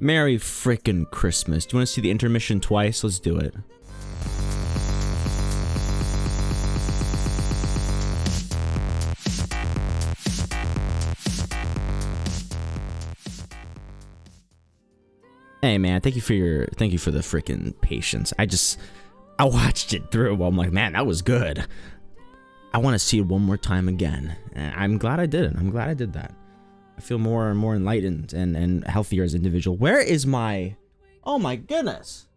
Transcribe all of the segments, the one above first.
Merry frickin' Christmas. Do you want to see the intermission twice? Let's do it. Hey man, thank you for the frickin' patience. I watched it through. I'm like, man, that was good. I want to see it one more time again. And I'm glad I did it. I'm glad I did that. I feel more and more enlightened and healthier as an individual. Where is my... Oh my goodness.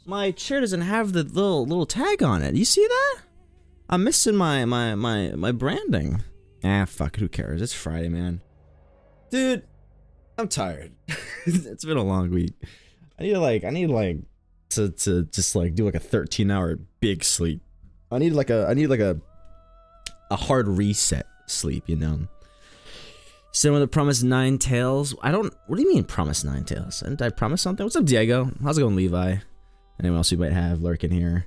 My chair doesn't have the little tag on it. You see that? I'm missing my branding. Ah, fuck, who cares? It's Friday, man. Dude, I'm tired. It's been a long week. I need to just like do like a 13-hour big sleep. I need like a hard reset sleep, you know. Someone that promised 9 tails. What do you mean promise 9 tails? Did I promise something? What's up, Diego? How's it going, Levi? Anyone else we might have lurking here?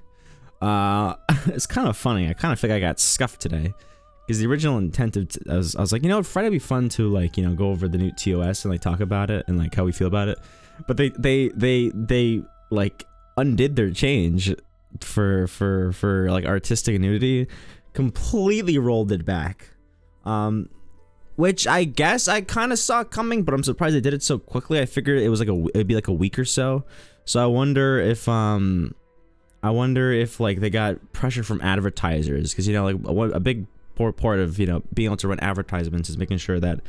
It's kind of funny. I kind of think I got scuffed today. Because the original intent of, I was like, you know, Friday would be fun to like, you know, go over the new TOS and like talk about it and like how we feel about it. But they like undid their change for like artistic nudity, completely rolled it back. Which I guess I kind of saw coming, but I'm surprised they did it so quickly. I figured it was like it'd be like a week or so. So I wonder if like they got pressure from advertisers, because you know, like a big part of, you know, being able to run advertisements is making sure that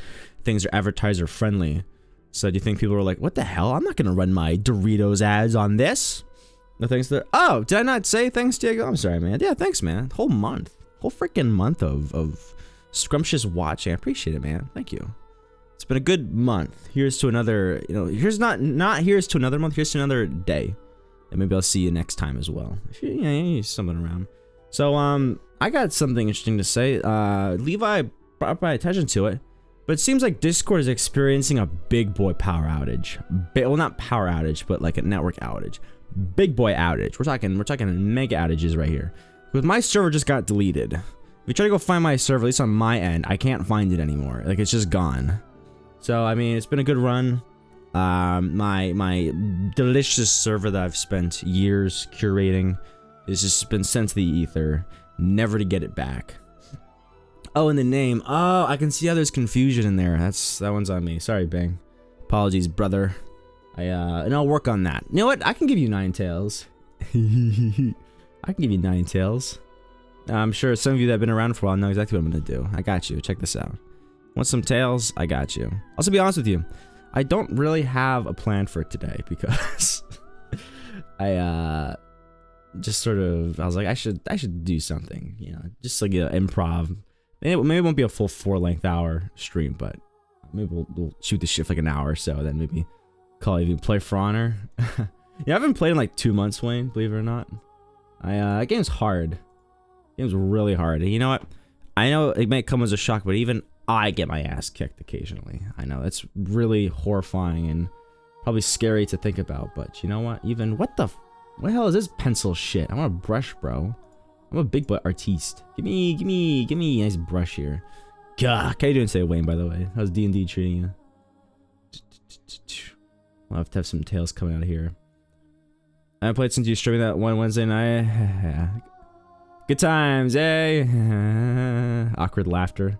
things are advertiser friendly. So do you think people were like, what the hell? I'm not gonna run my Doritos ads on this. No thanks to... Oh, did I not say thanks, Diego? I'm sorry, man. Yeah, thanks, man. Whole freaking month of scrumptious watching. I appreciate it, man. Thank you. It's been a good month. Here's to another, you know, here's not here's to another month, here's to another day. And maybe I'll see you next time as well. If you need something around. So, I got something interesting to say. Levi brought my attention to it, but it seems like Discord is experiencing a big boy power outage. Well, not power outage, but like a network outage. Big boy outage. We're talking mega outages right here. Because my server just got deleted. If you try to go find my server, at least on my end, I can't find it anymore. Like, it's just gone. So, I mean, it's been a good run. My delicious server that I've spent years curating has just been sent to the ether, never to get it back. Oh, and the name. Oh, I can see how there's confusion in there. That one's on me. Sorry, Bang. Apologies, brother. And I'll work on that. You know what? I can give you 9 tails. I can give you 9 tails. I'm sure some of you that have been around for a while know exactly what I'm gonna do. I got you. Check this out. Want some tails? I got you. Also, be honest with you, I don't really have a plan for today because I just sort of, I was like, I should do something, you know, just like, you know, improv. Maybe it won't be a full 4-length hour stream, but maybe we'll shoot the shit for like an hour or so, then maybe call it even play for honor. Yeah, I haven't played in like 2 months, Wayne, believe it or not. That game's hard. Game's really hard. And you know what? I know it may come as a shock, but even I get my ass kicked occasionally. I know it's really horrifying and probably scary to think about, but you know what? Even what the hell is this pencil shit? I want a brush, bro. I'm a big boy artiste. Give me a nice brush here. Gah. How you doing today, Wayne, by the way? How's D&D treating you? I'll have to have some tales coming out of here. I haven't played since you streaming that one Wednesday night. Good times, eh? Awkward laughter.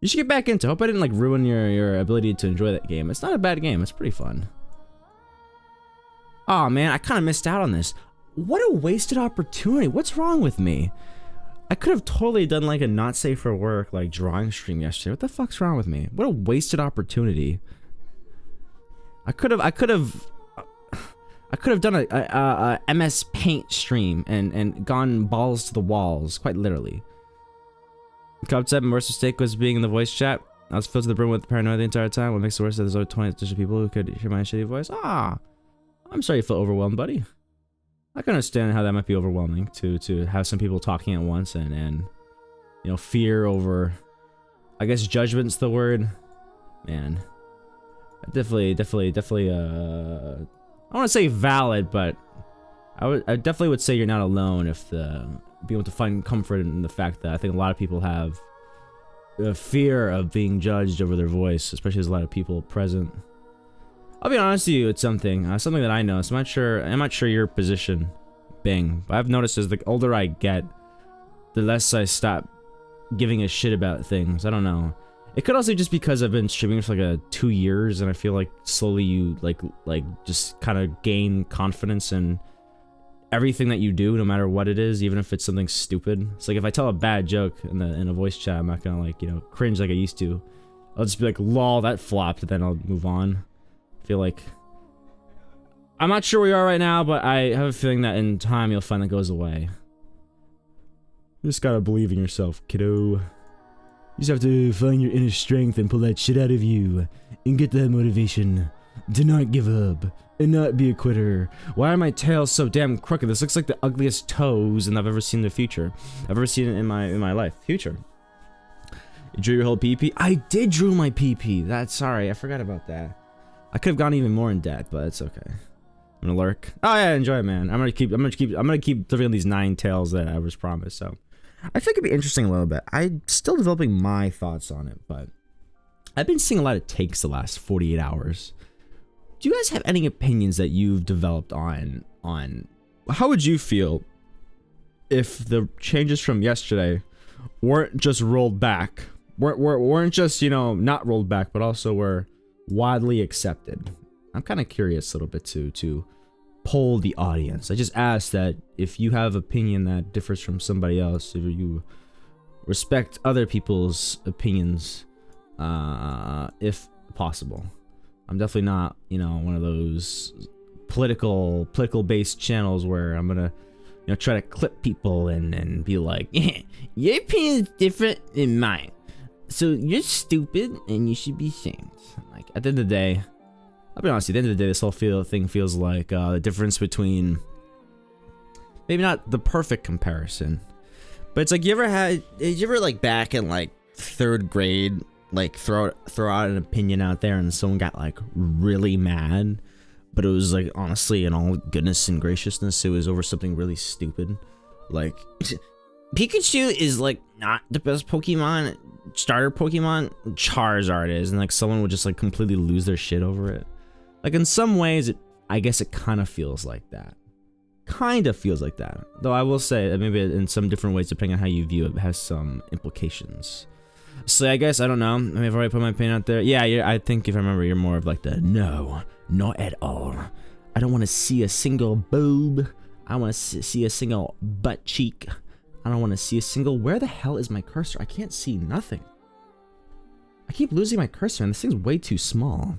You should get back into it. Hope I didn't like ruin your ability to enjoy that game. It's not a bad game. It's pretty fun. Oh man, I kind of missed out on this. What a wasted opportunity. What's wrong with me? I could have totally done like a not safe for work like drawing stream yesterday. What the fuck's wrong with me? What a wasted opportunity. I could have done a MS Paint stream and gone balls to the walls, quite literally. Cup said my worst mistake was being in the voice chat. I was filled to the brim with paranoia the entire time. What makes it worse is that there's only 20 additional people who could hear my shitty voice. Ah, I'm sorry you feel overwhelmed, buddy. I can understand how that might be overwhelming to have some people talking at once and you know, fear over, I guess judgment's the word. Man, definitely I don't want to say valid, but I definitely would say you're not alone if be able to find comfort in the fact that I think a lot of people have a fear of being judged over their voice, especially there's a lot of people present. I'll be honest with you, it's something that I noticed. I'm not sure your position, Bing, but I've noticed as the older I get, the less I stop giving a shit about things. I don't know. It could also just because I've been streaming for like 2 years, and I feel like slowly you like just kind of gain confidence in everything that you do, no matter what it is, even if it's something stupid. It's like if I tell a bad joke in a voice chat, I'm not gonna like, you know, cringe like I used to. I'll just be like, lol, that flopped, and then I'll move on. Feel like I'm not sure where you are right now, but I have a feeling that in time you'll find that goes away. You just gotta believe in yourself, kiddo. You just have to find your inner strength and pull that shit out of you and get that motivation to not give up and not be a quitter. Why are my tails so damn crooked? This looks like the ugliest toes and I've ever seen in the future. I've ever seen it in my life. Future. You drew your whole PP? I did drew my PP. That's sorry, I forgot about that. I could have gone even more in depth, but it's okay. I'm gonna lurk. Oh yeah, enjoy it, man. I'm gonna keep delivering these 9 tails that I was promised. So I think it'd be interesting a little bit. I'm still developing my thoughts on it, but I've been seeing a lot of takes the last 48 hours. Do you guys have any opinions that you've developed on how would you feel if the changes from yesterday weren't just rolled back, weren't just, you know, not rolled back, but also were widely accepted? I'm kind of curious a little bit to poll the audience. I just ask that if you have opinion that differs from somebody else, if you respect other people's opinions, if possible. I'm definitely not, you know, one of those political based channels where I'm gonna, you know, try to clip people and be like, your opinion is different than mine, so you're stupid and you should be shamed. Like, at the end of the day, I'll be honest, at the end of the day, this whole thing feels like the difference between, maybe not the perfect comparison, but it's like, did you ever like back in like 3rd grade, like throw out an opinion out there and someone got like really mad, but it was like, honestly, in all goodness and graciousness, it was over something really stupid, like Pikachu is like not the best Pokemon, starter Pokemon, Charizard is, and like someone would just like completely lose their shit over it. Like, in some ways, I guess it kind of feels like that. Though I will say that maybe in some different ways, depending on how you view it, has some implications. So I guess, I don't know. I mean, I've already put my opinion out there. Yeah, I think if I remember, you're more of like the, no, not at all. I don't want to see a single boob. I want to see a single butt cheek. I don't want to see a single, where the hell is my cursor? I can't see nothing. I keep losing my cursor and this thing's way too small.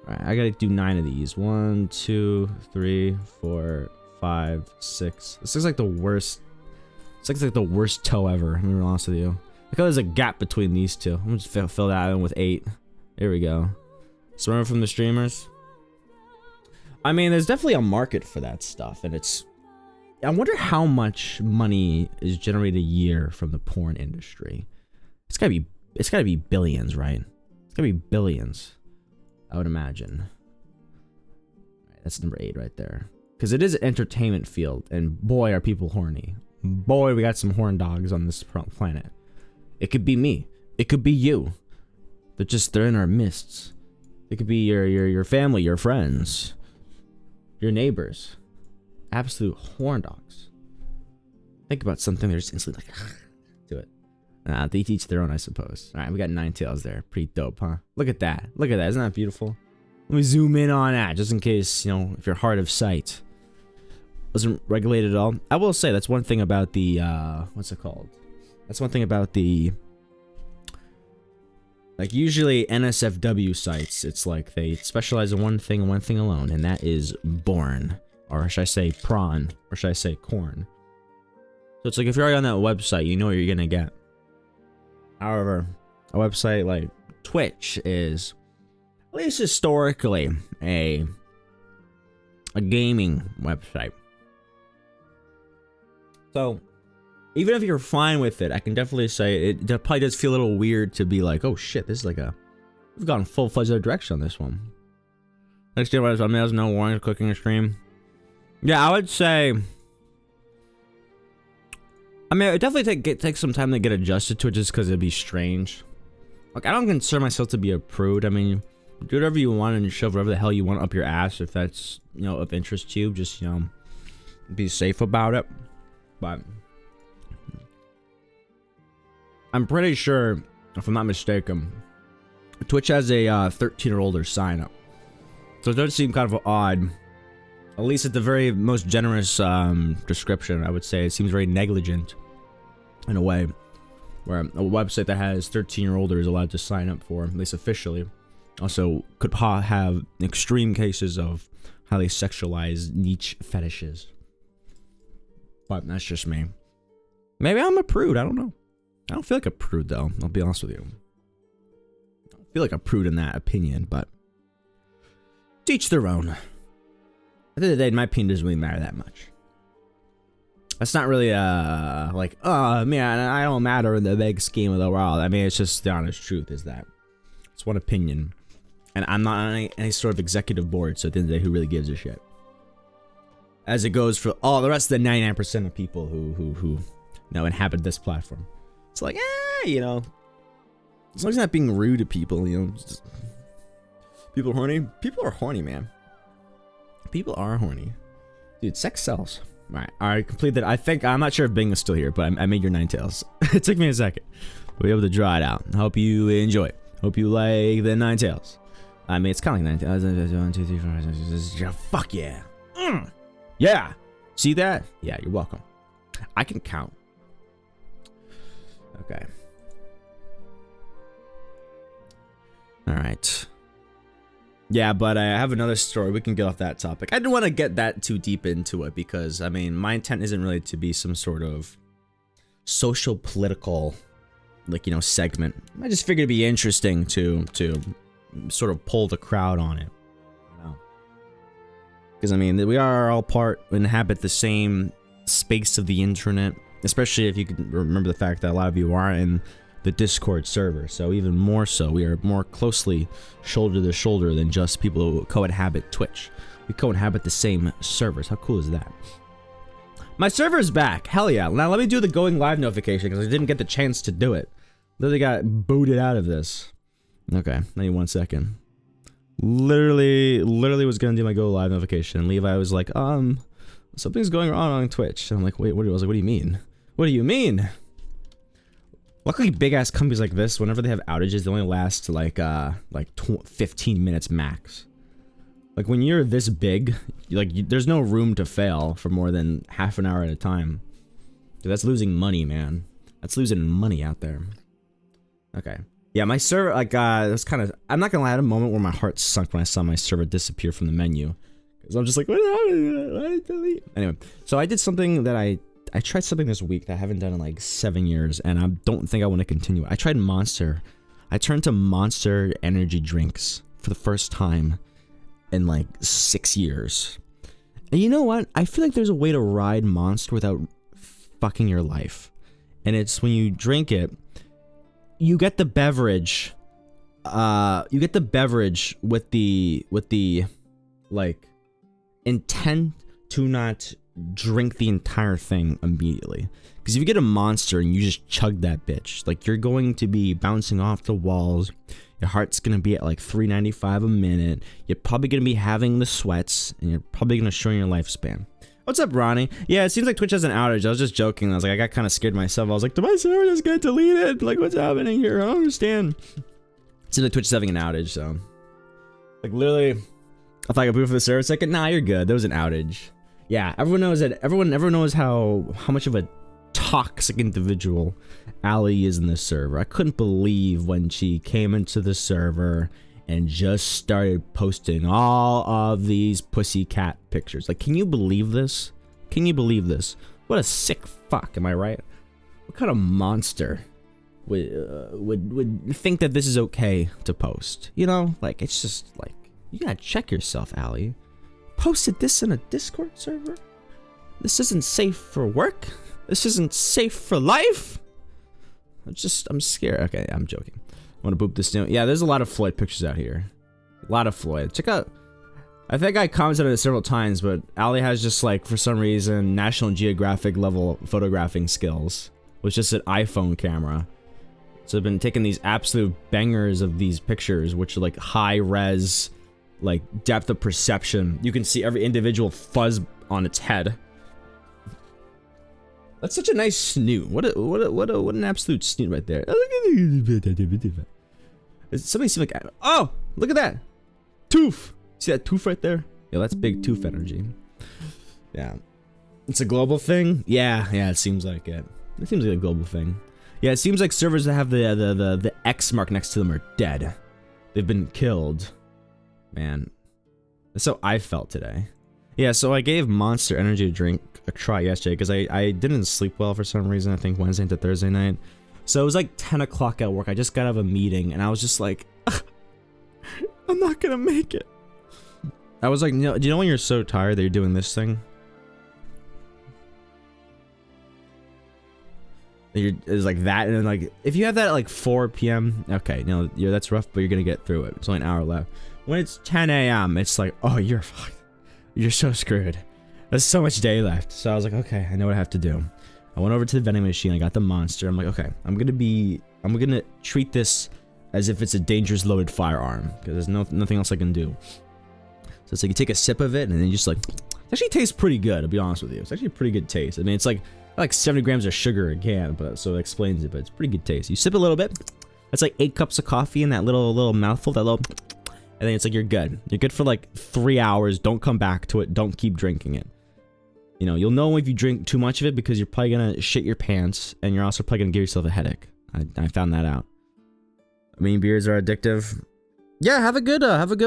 Alright, I gotta do 9 of these. 1, 2, 3, 4, 5, 6. This looks like the worst. This looks like the worst toe ever. I'm gonna be honest with you. Look how there's a gap between these two. I'm gonna just fill that in with 8. There we go. So remember from the streamers? I mean, there's definitely a market for that stuff, and it's. I wonder how much money is generated a year from the porn industry. It's gotta be billions, right? It's gotta be billions, I would imagine. Right, that's number 8 right there. Because it is an entertainment field, and boy, are people horny. Boy, we got some horn dogs on this planet. It could be me. It could be you. They're in our midst. It could be your family, your friends, your neighbors. Absolute horn dogs. think about something, they're just instantly like, do it. They each their own, I suppose. All right, we got 9 tails there. Pretty dope, huh? Look at that. Look at that. Isn't that beautiful? Let me zoom in on that, just in case, you know, if you're hard of sight. Wasn't regulated at all. I will say that's one thing about the, what's it called? That's one thing about the, like, usually NSFW sites, it's like they specialize in one thing and one thing alone, and that is born. Or should I say prawn? Or should I say corn? So it's like if you're already on that website, you know what you're gonna get. However, a website like Twitch is, at least historically, a gaming website. So, even if you're fine with it, I can definitely say it probably does feel a little weird to be like, oh shit, this is like we've gone full-fledged other direction on this one. Next year, there's no warning cooking stream. Yeah, I would say, I mean, it would definitely take some time to get adjusted to it just because it'd be strange. Like, I don't consider myself to be a prude. I mean, do whatever you want and shove whatever the hell you want up your ass if that's, you know, of interest to you. Just, you know, be safe about it. But I'm pretty sure, if I'm not mistaken, Twitch has a 13 or older sign up. So it does seem kind of odd. At least at the very most generous description, I would say it seems very negligent in a way, where a website that has 13 or older is allowed to sign up for, at least officially. Also, could have extreme cases of highly sexualized niche fetishes. But that's just me. Maybe I'm a prude, I don't know. I don't feel like a prude though, I'll be honest with you. I don't feel like a prude in that opinion, but to each their own. At the end of the day, my opinion doesn't really matter that much. That's not really like, oh man, I don't matter in the big scheme of the world. I mean, it's just the honest truth is that it's one opinion, and I'm not on any sort of executive board. So at the end of the day, who really gives a shit? As it goes for all the rest of the 99% of people who you know, inhabit this platform. It's like, you know, as long as you're not being rude to people, you know, just, people are horny. People are horny, man. People are horny. Dude, sex sells. Alright, completed. I think, I'm not sure if Bing is still here, but I made your 9 tails. It took me a second. We'll be able to draw it out. Hope you enjoy it. Hope you like the 9 tails. I mean, it's kind of like 9 tails. 1, 2, 3, 4, 5, 6, 7, fuck yeah. Yeah. See that? Yeah, you're welcome. I can count. Okay. Alright. Yeah, but I have another story. We can get off that topic. I didn't want to get that too deep into it because, I mean, my intent isn't really to be some sort of social political, like, you know, segment. I just figured it'd be interesting to sort of pull the crowd on it. You know? Because, I mean, we are all inhabit the same space of the internet, especially if you can remember the fact that a lot of you are in the Discord server, so even more so, we are more closely shoulder to shoulder than just people who co-inhabit Twitch. We co-inhabit the same servers. How cool is that? My server's back. Hell yeah. Now let me do the going live notification because I didn't get the chance to do it. Literally got booted out of this. Okay, give me 1 second. Literally was gonna do my go live notification, and Levi was like, something's going on Twitch. And I'm like, wait, what? I was like, what do you mean? What do you mean? Luckily, big ass companies like this, whenever they have outages, they only last like 15 minutes max. Like when you're this big, there's no room to fail for more than half an hour at a time. Dude, that's losing money, man. That's losing money out there. Okay. Yeah, my server, like, it was kind of, I'm not gonna lie, I had a moment where my heart sunk when I saw my server disappear from the menu. Because I'm just like, what happened? Anyway, so I did something that I tried something this week that I haven't done in like 7 years, and I don't think I want to continue. I tried Monster. I turned to Monster energy drinks for the first time in like 6 years. And you know what? I feel like there's a way to ride Monster without fucking your life. And it's when you drink it, you get the beverage. You get the beverage with the like intent to not drink the entire thing immediately. Because if you get a Monster and you just chug that bitch, like, you're going to be bouncing off the walls. Your heart's gonna be at like 395 a minute. You're probably gonna be having the sweats, and you're probably gonna shorten your lifespan. What's up, Ronnie? Yeah, it seems like Twitch has an outage. I was just joking. I was like, I got kind of scared myself. I was like, did my server just get deleted? Like, what's happening here? I don't understand. It seems like Twitch is having an outage, so. Like, literally, I thought I could boot for the server. It's like, nah, you're good. There was an outage. Yeah, everyone knows that. Everyone knows how much of a toxic individual Ali is in this server. I couldn't believe when she came into the server and just started posting all of these pussycat pictures. Like, can you believe this? Can you believe this? What a sick fuck, am I right? What kind of monster would think that this is okay to post? You know, like, it's just like, you gotta check yourself, Ali. Posted this in a Discord server? This isn't safe for work? This isn't safe for life? I'm scared. Okay, I'm joking. I want to boop this down. Yeah, there's a lot of Floyd pictures out here. A lot of Floyd. Check out. I think I commented on it several times, but Ali has just like, for some reason, National Geographic level photographing skills. With just an iPhone camera. So I've been taking these absolute bangers of these pictures, which are like high res, like depth of perception. You can see every individual fuzz on its head. That's such a nice snoot. What an absolute snoot right there. Somebody seemed like, oh, look at that tooth. See that tooth right there? Yeah, that's big tooth energy. Yeah, it's a global thing. Yeah, it seems like it. It seems like a global thing. Yeah, it seems like servers that have the X mark next to them are dead. They've been killed. Man, that's how I felt today. Yeah, so I gave Monster Energy drink a try yesterday because I didn't sleep well for some reason. I think Wednesday into Thursday night. So it was like 10 o'clock at work. I just got out of a meeting and I was just like, I'm not gonna make it. I was like, no, do you know when you're so tired that you're doing this thing? It's like that, and then like if you have that at like 4 p.m. okay, no, that's rough, but you're gonna get through it. It's only an hour left. When it's 10 a.m., it's like, oh, you're so screwed. There's so much day left. So I was like, okay, I know what I have to do. I went over to the vending machine. I got the Monster. I'm like, okay, I'm gonna treat this as if it's a dangerous loaded firearm because there's nothing else I can do. So it's like you take a sip of it and then you just like, it actually tastes pretty good. To be honest with you, it's actually a pretty good taste. I mean, it's like 70 grams of sugar a can, but so it explains it. But it's pretty good taste. You sip a little bit. That's like 8 cups of coffee in that little mouthful. That little. And then it's like, you're good. You're good for like 3 hours. Don't come back to it. Don't keep drinking it. You know, you'll know if you drink too much of it because you're probably gonna shit your pants and you're also probably gonna give yourself a headache. I found that out. I mean, beers are addictive. Yeah, have a good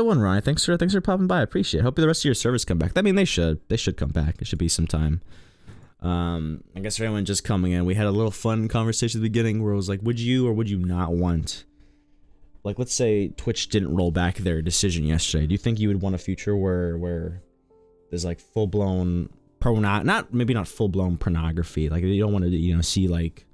one, Ryan. Thanks for popping by. I appreciate it. Hope the rest of your servers come back. I mean, they should come back. It should be some time. I guess for anyone just coming in, we had a little fun conversation at the beginning where it was like, would you or would you not want, like, let's say Twitch didn't roll back their decision yesterday. Do you think you would want a future where there's like full-blown maybe not full-blown pornography, like you don't want to, you know, see like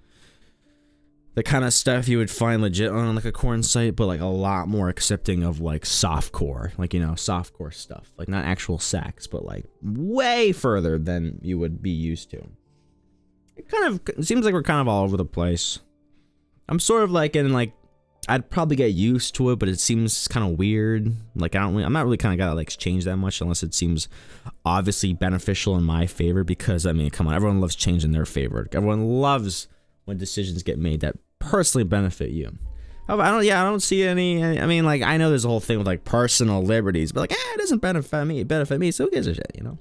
the kind of stuff you would find legit on like a corn site, but like a lot more accepting of like softcore, like, you know, softcore stuff, like not actual sex, but like way further than you would be used to. It seems like we're kind of all over the place. I'm sort of like in like, I'd probably get used to it, but it seems kind of weird. Like I'm not really kind of gotta like change that much unless it seems obviously beneficial in my favor, because I mean, come on, everyone loves change in their favor. Everyone loves when decisions get made that personally benefit you. I don't see any, I mean, like, I know there's a whole thing with like personal liberties, but like, it doesn't benefit me, so who gives a shit, you know?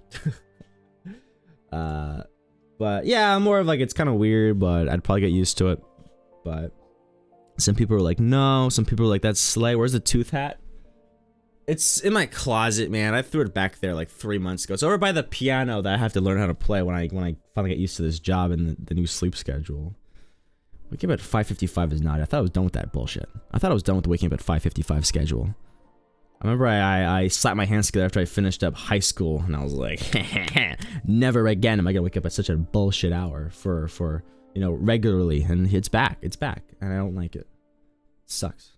But yeah, I'm more of like, it's kind of weird, but I'd probably get used to it. But some people are like, no. Some people are like, that's slay. Where's the tooth hat? It's in my closet, man. I threw it back there like 3 months ago. It's over by the piano that I have to learn how to play when I finally get used to this job and the new sleep schedule. Waking up at 5:55 is not. I thought I was done with that bullshit. I thought I was done with the waking up at 5:55 schedule. I remember I slapped my hands together after I finished up high school, and I was like, never again am I gonna wake up at such a bullshit hour for you know, regularly. And it's back, and I don't like it. It sucks.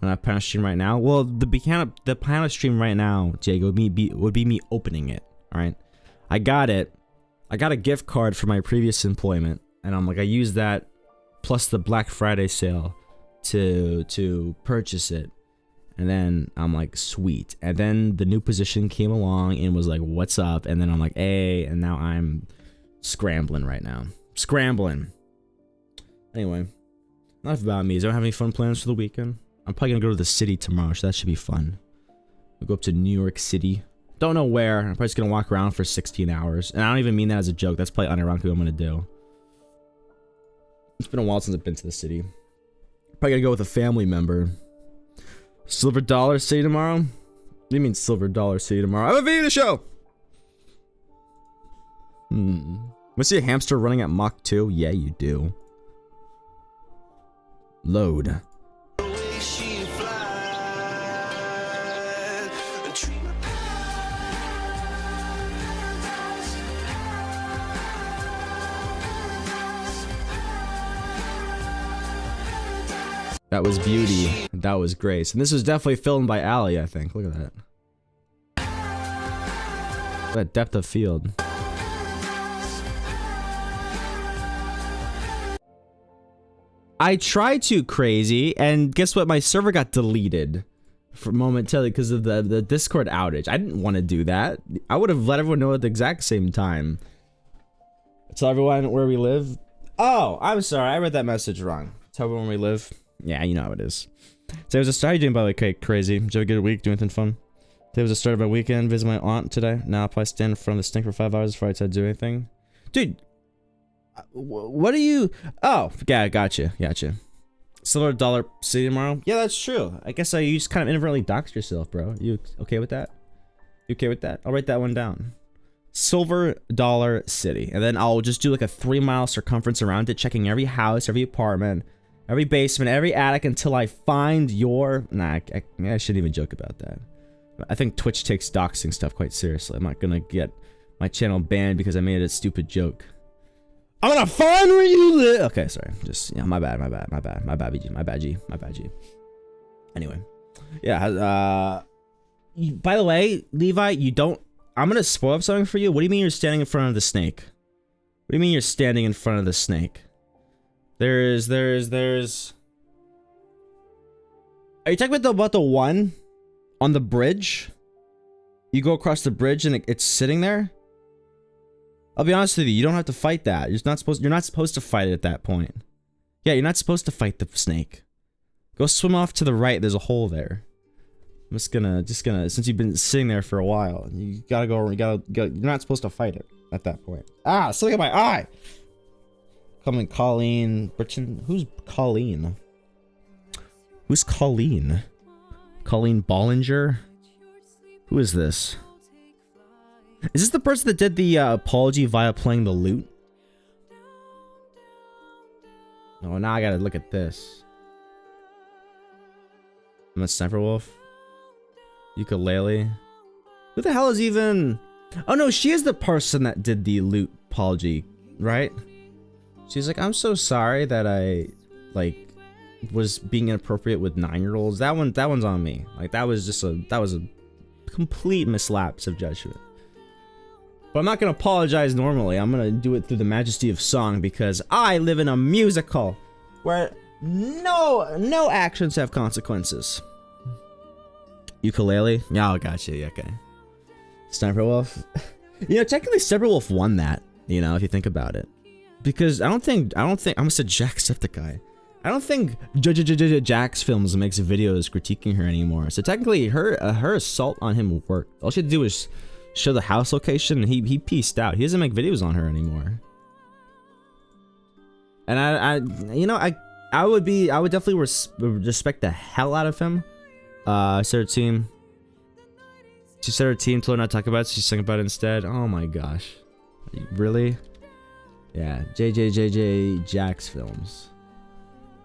And I piano stream right now. Well, the piano stream right now, Jake, would be me opening it. All right, I got it. I got a gift card for my previous employment, and I'm like, I used that plus the Black Friday sale to purchase it. And then I'm like, sweet. And then the new position came along and was like, what's up? And then I'm like, hey, and now I'm scrambling right now. Scrambling. Anyway, enough about me. Is there have any fun plans for the weekend? I'm probably gonna go to the city tomorrow, so that should be fun. We'll go up to New York City. Don't know where. I'm probably just gonna walk around for 16 hours. And I don't even mean that as a joke. That's probably unironically what I'm gonna do. It's been a while since I've been to the city. Probably gonna go with a family member. Silver Dollar City tomorrow? What do you mean Silver Dollar City tomorrow? I have a video to show! Want to see a hamster running at Mach 2? Yeah, you do. Load. That was beauty. That was grace. And this was definitely filmed by Ali, I think. Look at that. That depth of field. I tried to crazy, and guess what? My server got deleted for momentarily because of the Discord outage. I didn't want to do that. I would have let everyone know at the exact same time. Tell everyone where we live. Oh, I'm sorry. I read that message wrong. Tell everyone where we live. Yeah, you know how it is. Today was the start. How you doing, by the way? Okay, crazy. Did you have a good week? Do anything fun? Today was the start of my weekend. Visit my aunt today. Now I'll probably stand in front of the stink for 5 hours before I try to do anything. Dude, what are you? Oh, yeah, gotcha. Silver Dollar City tomorrow? Yeah, that's true. I guess you just kind of inadvertently doxed yourself, bro. You okay with that? You okay with that? I'll write that one down. Silver Dollar City. And then I'll just do like a 3-mile circumference around it, checking every house, every apartment, every basement, every attic until I find your... Nah, I shouldn't even joke about that. I think Twitch takes doxing stuff quite seriously. I'm not gonna get my channel banned because I made a stupid joke. I'm gonna find where you live! Okay, sorry. Just, yeah, my bad, G. Anyway. Yeah, by the way, Levi, you don't... I'm gonna spoil something for you. What do you mean you're standing in front of the snake? What do you mean you're standing in front of the snake? There's... Are you talking about the one on the bridge? You go across the bridge and it's sitting there? I'll be honest with you, you don't have to fight that. You're not supposed to fight it at that point. Yeah, you're not supposed to fight the snake. Go swim off to the right, there's a hole there. I'm just gonna, since you've been sitting there for a while, you gotta go, you're not supposed to fight it at that point. Ah, still got my eye! Coming Colleen, Britton, who's Colleen? Who's Colleen? Colleen Bollinger? Who is this? Is this the person that did the apology via playing the lute? Oh, now I gotta look at this. I'm a Sniper Wolf. Ukulele. Who the hell is even... Oh no, she is the person that did the lute apology, right? She's like, I'm so sorry that I, like, was being inappropriate with 9-year-olds. That one's on me. Like, that was a complete mislapse of judgment. But I'm not gonna apologize normally. I'm gonna do it through the majesty of song because I live in a musical where no actions have consequences. Ukulele? Yeah, I gotcha. Yeah, okay. Sniper Wolf. You know, technically Sniper Wolf won that, you know, if you think about it. Because I don't think I'm gonna say Jacksepticeye. I don't think Jax Films makes videos critiquing her anymore. So technically her assault on him worked. All she had to do was show the house location and he pieced out. He doesn't make videos on her anymore. And I would definitely respect the hell out of him. She said her team told her not to talk about it, so she sang about it instead. Oh my gosh. Really? Yeah, JJ Jax Films.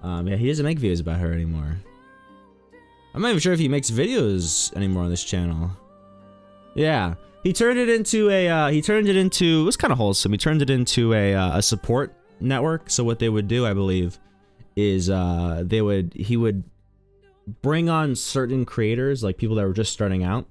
Yeah, he doesn't make videos about her anymore. I'm not even sure if he makes videos anymore on this channel. Yeah, he turned it into it was kind of wholesome. He turned it into a support network. So what they would do, I believe, is he would bring on certain creators, like people that were just starting out,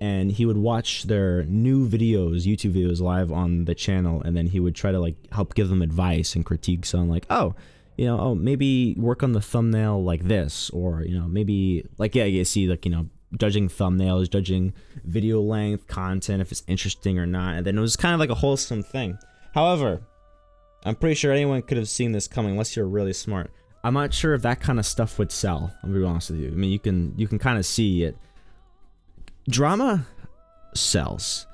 and he would watch their new videos, YouTube videos live on the channel, and then he would try to like help give them advice and critiques on like, oh, you know, oh, maybe work on the thumbnail like this, or, you know, maybe like, yeah, you see, like, you know, judging thumbnails, judging video length, content, if it's interesting or not. And then it was kind of like a wholesome thing. However, I'm pretty sure anyone could have seen this coming unless you're really smart. I'm not sure if that kind of stuff would sell. I'll be honest with you. I mean, you can kind of see it. Drama sells.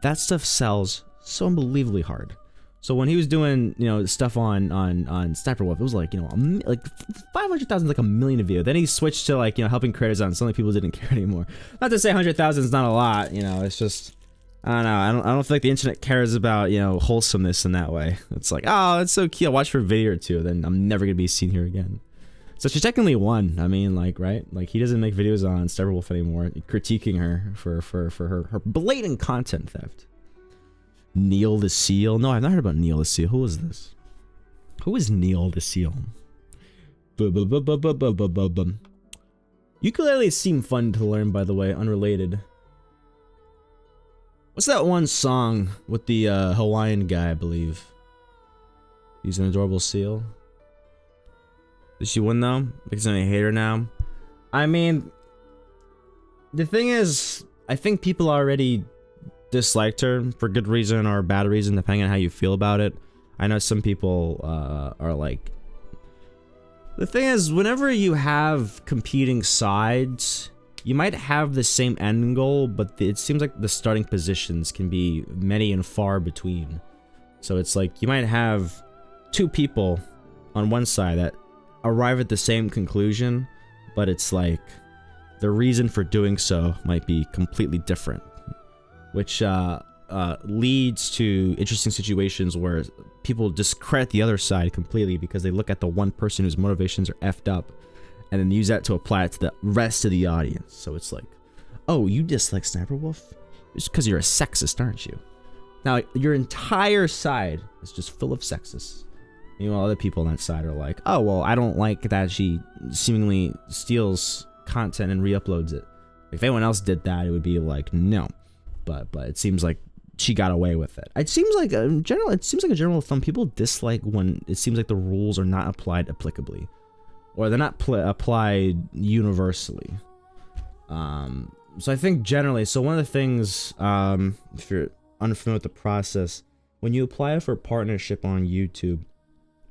That stuff sells so unbelievably hard. So when he was doing, you know, stuff on Sniper Wolf, it was like, you know, like 500,000, like a million a view. Then he switched to, like, you know, helping creators out, and suddenly people didn't care anymore. Not to say 100,000 is not a lot, you know. It's just, I don't know. I don't feel like the internet cares about, you know, wholesomeness in that way. It's like, oh, it's so cute. I'll watch for a video or two, then I'm never gonna be seen here again. So she technically won. I mean, like, right? Like, he doesn't make videos on Sniper Wolf anymore, critiquing her for her blatant content theft. Neil the Seal? No, I've not heard about Neil the Seal. Who is this? Who is Neil the Seal? Ukuleles seem fun to learn, by the way, unrelated. What's that one song with the Hawaiian guy, I believe? He's an adorable seal. Did she win though? Because I hate her now. I mean, the thing is, I think people already disliked her for good reason or bad reason, depending on how you feel about it. I know some people are like... The thing is, whenever you have competing sides, you might have the same end goal, but it seems like the starting positions can be many and far between. So it's like, you might have two people on one side that arrive at the same conclusion, but it's like, the reason for doing so might be completely different. Which leads to interesting situations where people discredit the other side completely because they look at the one person whose motivations are effed up and then use that to apply it to the rest of the audience. So it's like, oh, you dislike Sniper Wolf? It's because you're a sexist, aren't you? Now, your entire side is just full of sexists. Meanwhile, other people on that side are like, oh, well, I don't like that she seemingly steals content and re-uploads it. If anyone else did that, it would be like, no. But it seems like she got away with it. It seems like a general thumb. People dislike when it seems like the rules are not applied applicably, or they're not applied universally. So I think generally, so one of the things, if you're unfamiliar with the process, when you apply for a partnership on YouTube,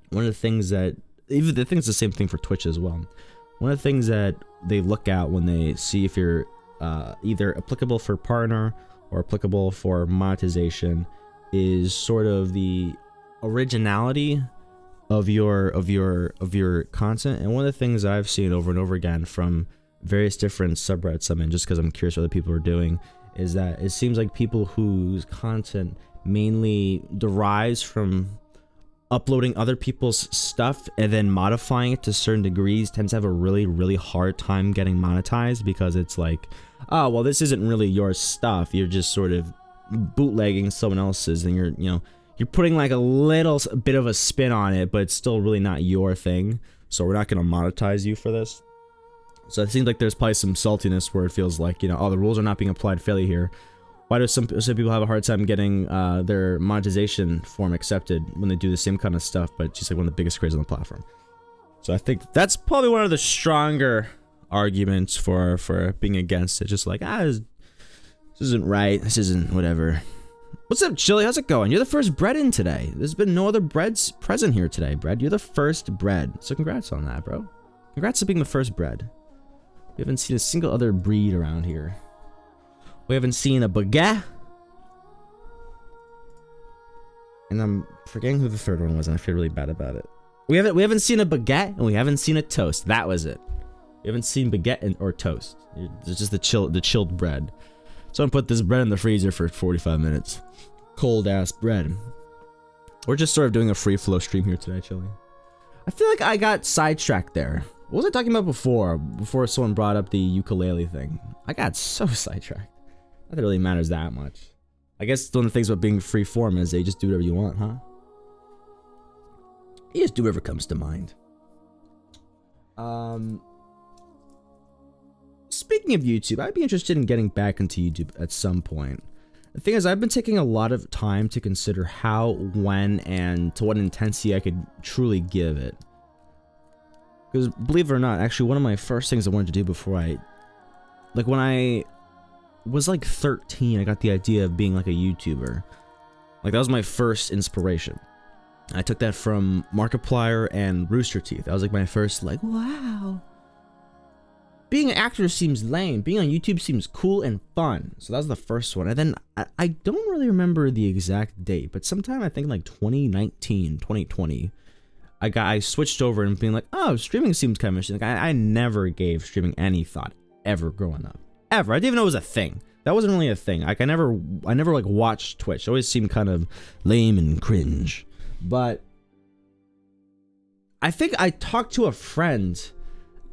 one of the things that, even I think it's the same thing for Twitch as well. One of the things that they look at when they see if you're either applicable for partner or applicable for monetization is sort of the originality of your content. And one of the things that I've seen over and over again from various different subreddits I'm in, just because I'm curious what other people are doing, is that it seems like people whose content mainly derives from uploading other people's stuff and then modifying it to certain degrees tends to have a really hard time getting monetized, because it's like, oh, well, this isn't really your stuff, you're just sort of bootlegging someone else's, and you're putting like a little bit of a spin on it, but it's still really not your thing, so we're not going to monetize you for this. So it seems like there's probably some saltiness where it feels like, oh, the rules are not being applied fairly here. Why do some people have a hard time getting their monetization form accepted when they do the same kind of stuff, but she's like one of the biggest creators on the platform? So I think that's probably one of the stronger arguments for being against it. Just like, this isn't right, this isn't whatever. What's up, Chili? How's it going? You're the first bread in today. There's been no other breads present here today, bread. You're the first bread. So congrats on that, bro. Congrats on being the first bread. We haven't seen a single other breed around here. We haven't seen a baguette. And I'm forgetting who the third one was, and I feel really bad about it. We haven't seen a baguette, and we haven't seen a toast. That was it. We haven't seen baguette or toast. It's just the chilled bread. Someone put this bread in the freezer for 45 minutes. Cold ass bread. We're just sort of doing a free flow stream here today, Chili. I feel like I got sidetracked there. What was I talking about before someone brought up the ukulele thing? I got so sidetracked. Not that it really matters that much. I guess one of the things about being free form is they just do whatever you want, huh? You just do whatever comes to mind. Speaking of YouTube, I'd be interested in getting back into YouTube at some point. The thing is, I've been taking a lot of time to consider how, when, and to what intensity I could truly give it. Because believe it or not, actually one of my first things I wanted to do before like when I was like 13, I got the idea of being like a YouTuber. Like that was my first inspiration. I took that from Markiplier and Rooster Teeth. That was like my first like, wow. Being an actor seems lame. Being on YouTube seems cool and fun. So that was the first one. And then I don't really remember the exact date, but sometime I think like 2019, 2020, I switched over and being like, oh, streaming seems kind of interesting. Like I never gave streaming any thought ever growing up. Ever. I didn't even know it was a thing. That wasn't really a thing. Like I never like watched Twitch. It always seemed kind of lame and cringe. But I think I talked to a friend.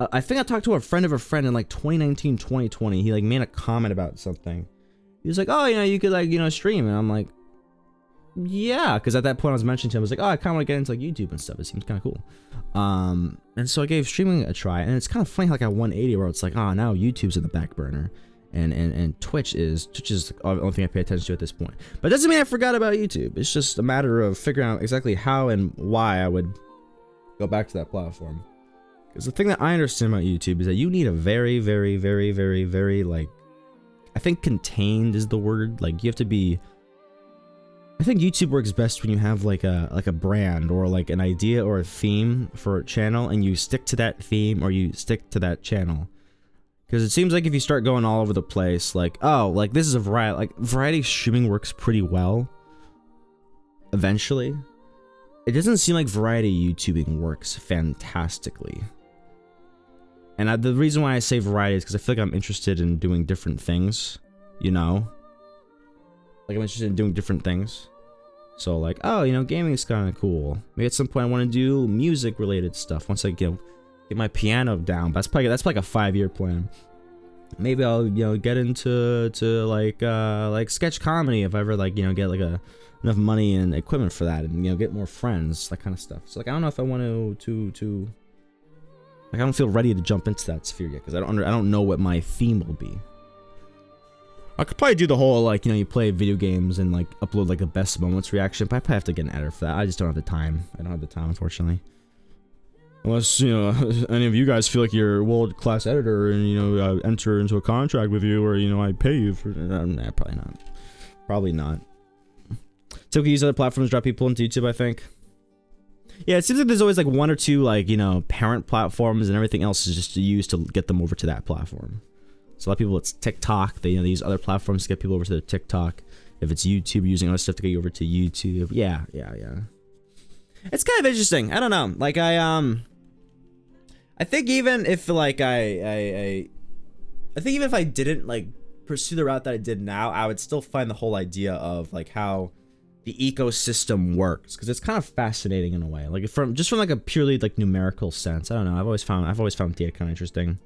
I think I talked to a friend of a friend in like 2019, 2020. He like made a comment about something. He was like, oh, you know, you could like, you know, stream. And I'm like, yeah, because at that point I was mentioning to him, I was like, oh, I kind of want to get into like YouTube and stuff. It seems kind of cool. And so I gave streaming a try, and it's kind of funny like at 180 where it's like, oh, now YouTube's in the back burner, and Twitch is the only thing I pay attention to at this point. But it doesn't mean I forgot about YouTube. It's just a matter of figuring out exactly how and why I would go back to that platform. Because the thing that I understand about YouTube is that you need a very, very, very, very, very like, I think contained is the word. Like you have to be. I think YouTube works best when you have like a brand or like an idea or a theme for a channel, and you stick to that theme or you stick to that channel. Because it seems like if you start going all over the place, like, oh, like this is a variety, like variety streaming works pretty well. Eventually, it doesn't seem like variety YouTubing works fantastically. And the reason why I say variety is because I feel like I'm interested in doing different things, you know? Like I'm interested in doing different things. So like, oh, you know, gaming is kind of cool. Maybe at some point I want to do music related stuff. Once I get my piano down, but that's probably like a 5-year plan. Maybe I'll, you know, get into like sketch comedy if I ever like, you know, get like enough money and equipment for that, and you know, get more friends, that kind of stuff. So like, I don't know if I want to like, I don't feel ready to jump into that sphere yet because I don't know what my theme will be. I could probably do the whole, like, you know, you play video games and, like, upload, like, a best moments reaction, but I probably have to get an editor for that. I just don't have the time. I don't have the time, unfortunately. Unless, you know, any of you guys feel like you're a world-class editor and, you know, enter into a contract with you or, you know, I pay you for... Nah, probably not. Probably not. So we can use other platforms to drop people into YouTube, I think. Yeah, it seems like there's always, like, one or two, like, you know, parent platforms, and everything else is just used to get them over to that platform. So a lot of people, it's TikTok. They, you know, they use other platforms to get people over to their TikTok. If it's YouTube, using other stuff to get you over to YouTube. Yeah. It's kind of interesting. I don't know. Like I think even if like I think even if I didn't like pursue the route that I did now, I would still find the whole idea of like how the ecosystem works, because it's kind of fascinating in a way. Like from like a purely like numerical sense. I don't know. I've always found data kind of interesting.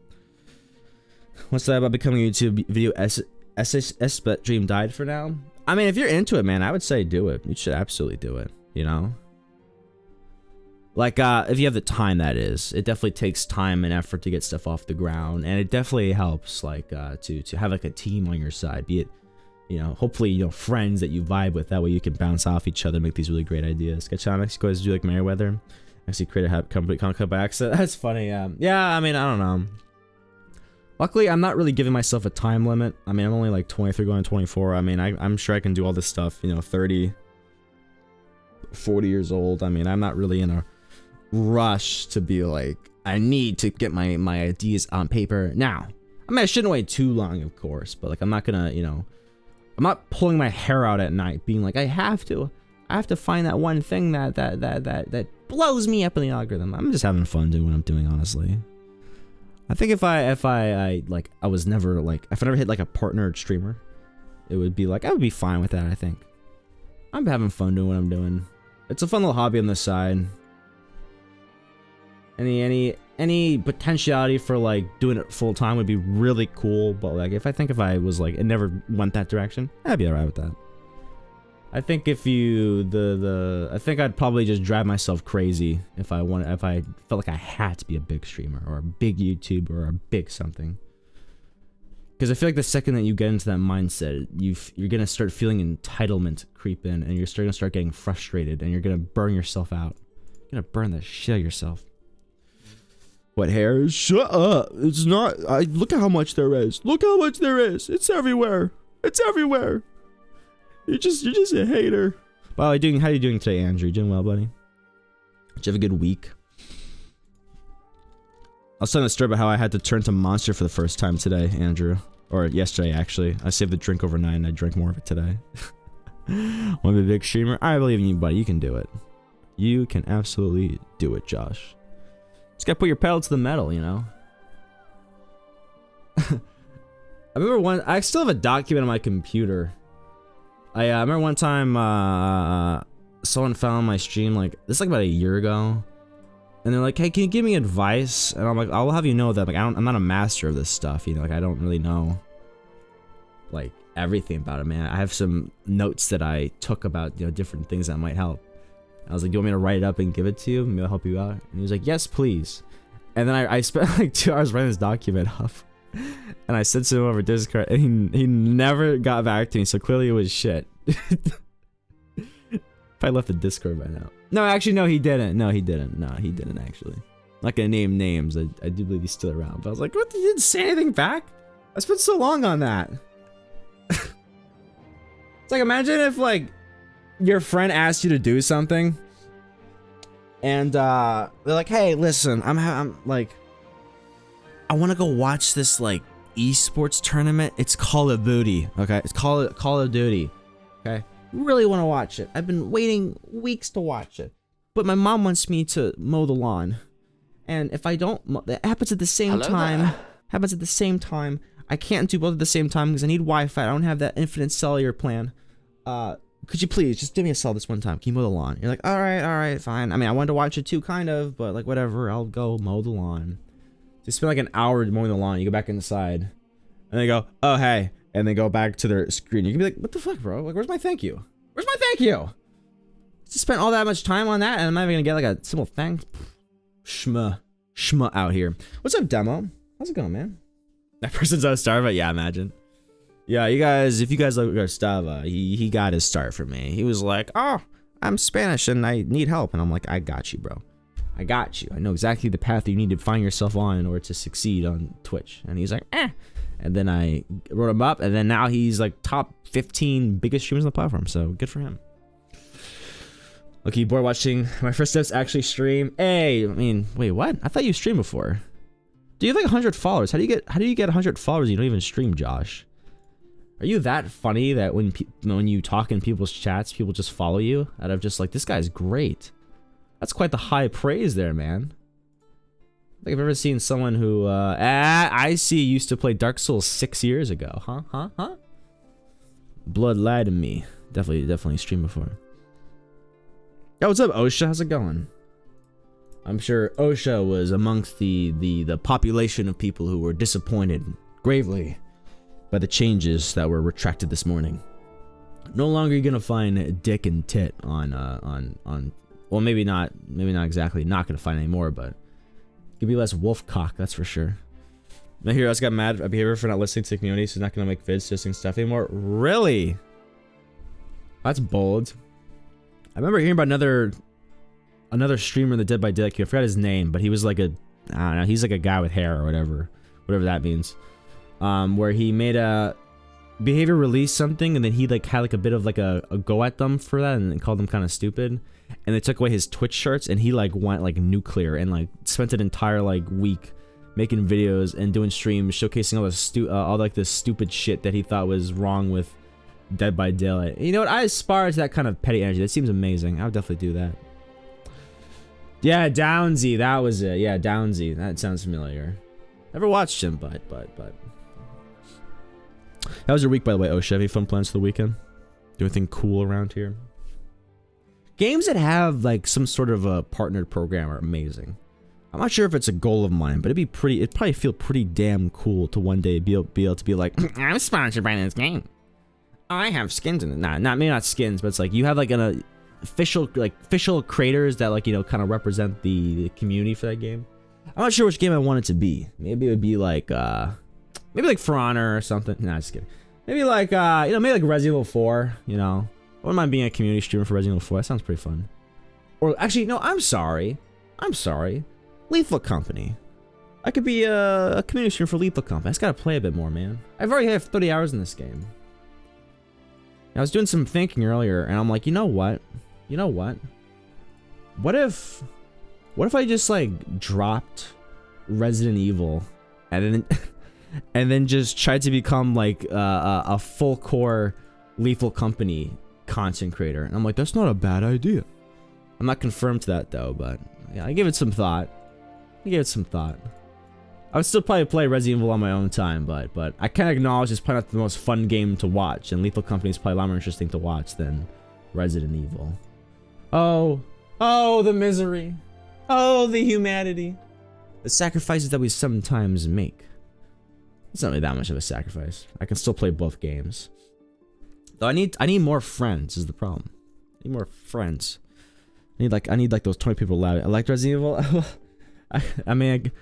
What's that about becoming a YouTube video SS but dream died for now? I mean, if you're into it, man, I would say do it. You should absolutely do it, you know? Like, if you have the time, that is. It definitely takes time and effort to get stuff off the ground, and it definitely helps, like, to have, like, a team on your side. Be it, you know, hopefully, you know, friends that you vibe with. That way you can bounce off each other and make these really great ideas. Sketchomics, go do, like, Merryweather. Actually create a company comic by accident. That's funny, yeah, I mean, I don't know. Luckily, I'm not really giving myself a time limit. I mean, I'm only like 23 going 24. I mean, I'm sure I can do all this stuff, you know, 30, 40 years old. I mean, I'm not really in a rush to be like, I need to get my ideas on paper now. I mean, I shouldn't wait too long, of course, but like, I'm not gonna, you know, I'm not pulling my hair out at night being like, I have to find that one thing that blows me up in the algorithm. I'm just having fun doing what I'm doing, honestly. I think if I like, I was never like, if I never hit like a partnered streamer, it would be like, I would be fine with that. I think I'm having fun doing what I'm doing. It's a fun little hobby on the side. Any potentiality for like doing it full time would be really cool. But like, if I was like, it never went that direction, I'd be alright with that. I think if you, I think I'd probably just drive myself crazy if I felt like I had to be a big streamer or a big YouTuber or a big something. Because I feel like the second that you get into that mindset, you're going to start feeling entitlement creep in, and you're going to start getting frustrated, and you're going to burn yourself out. You're going to burn the shit out of yourself. What hair? Shut up. It's not. Look at how much there is. Look how much there is. It's everywhere. It's everywhere. You're just a hater. Wow, how are you doing today, Andrew? You doing well, buddy? Did you have a good week? I was telling the story about how I had to turn to Monster for the first time today, Andrew. Or yesterday, actually. I saved the drink overnight and I drank more of it today. Want to be a big streamer? I believe in you, buddy. You can do it. You can absolutely do it, Josh. Just gotta put your pedal to the metal, you know? I remember I still have a document on my computer. I remember one time, someone found my stream, like, this is like about a year ago. And they're like, hey, can you give me advice? And I'm like, I'll have you know that, like, I'm not a master of this stuff, you know? Like, I don't really know, like, everything about it, man. I have some notes that I took about, you know, different things that might help. I was like, do you want me to write it up and give it to you? Maybe I'll help you out. And he was like, yes, please. And then I spent like 2 hours writing this document up. And I sent it to him over Discord, and he never got back to me, so clearly it was shit. Probably left the Discord by now. No, actually, no, he didn't. No, he didn't. No, he didn't, actually. I'm not gonna name names. I do believe he's still around. But I was like, what? You didn't say anything back? I spent so long on that. It's like, imagine if, like, your friend asked you to do something, and they're like, hey, listen, I'm like, I want to go watch this, like, esports tournament. It's Call of Duty, okay? It's Call of Duty, okay? Really want to watch it. I've been waiting weeks to watch it, but my mom wants me to mow the lawn, and if I don't, that happens at the same time. Happens at the same time. I can't do both at the same time because I need Wi-Fi. I don't have that infinite cellular plan. Could you please just give me a cell this one time? Can you mow the lawn? You're like, all right, fine. I mean, I wanted to watch it too, kind of, but like, whatever. I'll go mow the lawn. So you spend like an hour mowing the lawn. You go back inside, and they go, oh hey, and they go back to their screen. You can be like, what the fuck, bro? Like, where's my thank you? Where's my thank you? Just spent all that much time on that, and I'm not even gonna get like a simple thanks. Shma out here. What's up, Demo? How's it going, man? That person's on Starva. Yeah, imagine. Yeah, you guys, if you guys look at Stava, he got his start from me. He was like, oh, I'm Spanish and I need help. And I'm like, I got you, bro. I got you. I know exactly the path you need to find yourself on in order to succeed on Twitch. And he's like, eh. And then I wrote him up, and then now he's like top 15 biggest streamers on the platform. So good for him. Okay, you bored watching my first steps actually stream? Hey, I mean, wait, what? I thought you streamed before. Do you have like 100 followers? How do you get 100 followers? You don't even stream, Josh. Are you that funny that when you talk in people's chats, people just follow you out of just like, this guy's great? That's quite the high praise there, man. I think I've ever seen someone who, I see used to play Dark Souls 6 years ago. Huh? Blood lied to me. Definitely streamed before. Yo, what's up, Osha? How's it going? I'm sure Osha was amongst the population of people who were disappointed gravely by the changes that were retracted this morning. No longer are you gonna find dick and tit on well, maybe not exactly not gonna find anymore, but could be less wolf cock, that's for sure. Now here I just got mad at behavior for not listening to the community, so not gonna make vids suggesting stuff anymore. Really? That's bold. I remember hearing about another streamer in the Dead by Daylight queue. I forgot his name, but he was like I don't know, he's like a guy with hair or whatever that means. Where he made a behavior release something, and then he like had like a bit of like a go at them for that, and called them kind of stupid, and they took away his Twitch shirts, and he like went like nuclear and like spent an entire like week making videos and doing streams showcasing all like this stupid shit that he thought was wrong with Dead by Daylight. You know what? I aspire to that kind of petty energy. That seems amazing. I would definitely do that. Yeah, Downsy, that was it. Yeah, Downsy, that sounds familiar. Never watched him, but. How was your week, by the way, Osha? Any fun plans for the weekend? Do anything cool around here? Games that have like some sort of a partnered program are amazing. I'm not sure if it's a goal of mine, but it'd probably feel pretty damn cool to one day be able to be like, I'm sponsored by this game. I have skins in it. Nah, maybe not skins, but it's like you have like an official creators that like, you know, kind of represent the community for that game. I'm not sure which game I want it to be. Maybe it would be like maybe like For Honor or something. Nah, just kidding. Maybe like you know, maybe like Resident Evil 4, you know. I wouldn't mind being a community streamer for Resident Evil 4. That sounds pretty fun. Or actually, no, I'm sorry. Lethal Company. I could be a community streamer for Lethal Company. I just gotta play a bit more, man. I've already had 30 hours in this game. I was doing some thinking earlier, and I'm like, you know what? You know what? What if I just like dropped Resident Evil, and then just tried to become like a full core Lethal Company content creator? And I'm like, that's not a bad idea. I'm not confirmed to that though, but yeah, I gave it some thought. I would still probably play Resident Evil on my own time, but I can acknowledge it's probably not the most fun game to watch, and Lethal Company is probably a lot more interesting to watch than Resident Evil. Oh, the misery. Oh, the humanity. The sacrifices that we sometimes make. It's not really that much of a sacrifice. I can still play both games. Though I need more friends is the problem. I need more friends. I need like those 20 people allowed. I like Resident Evil. I mean,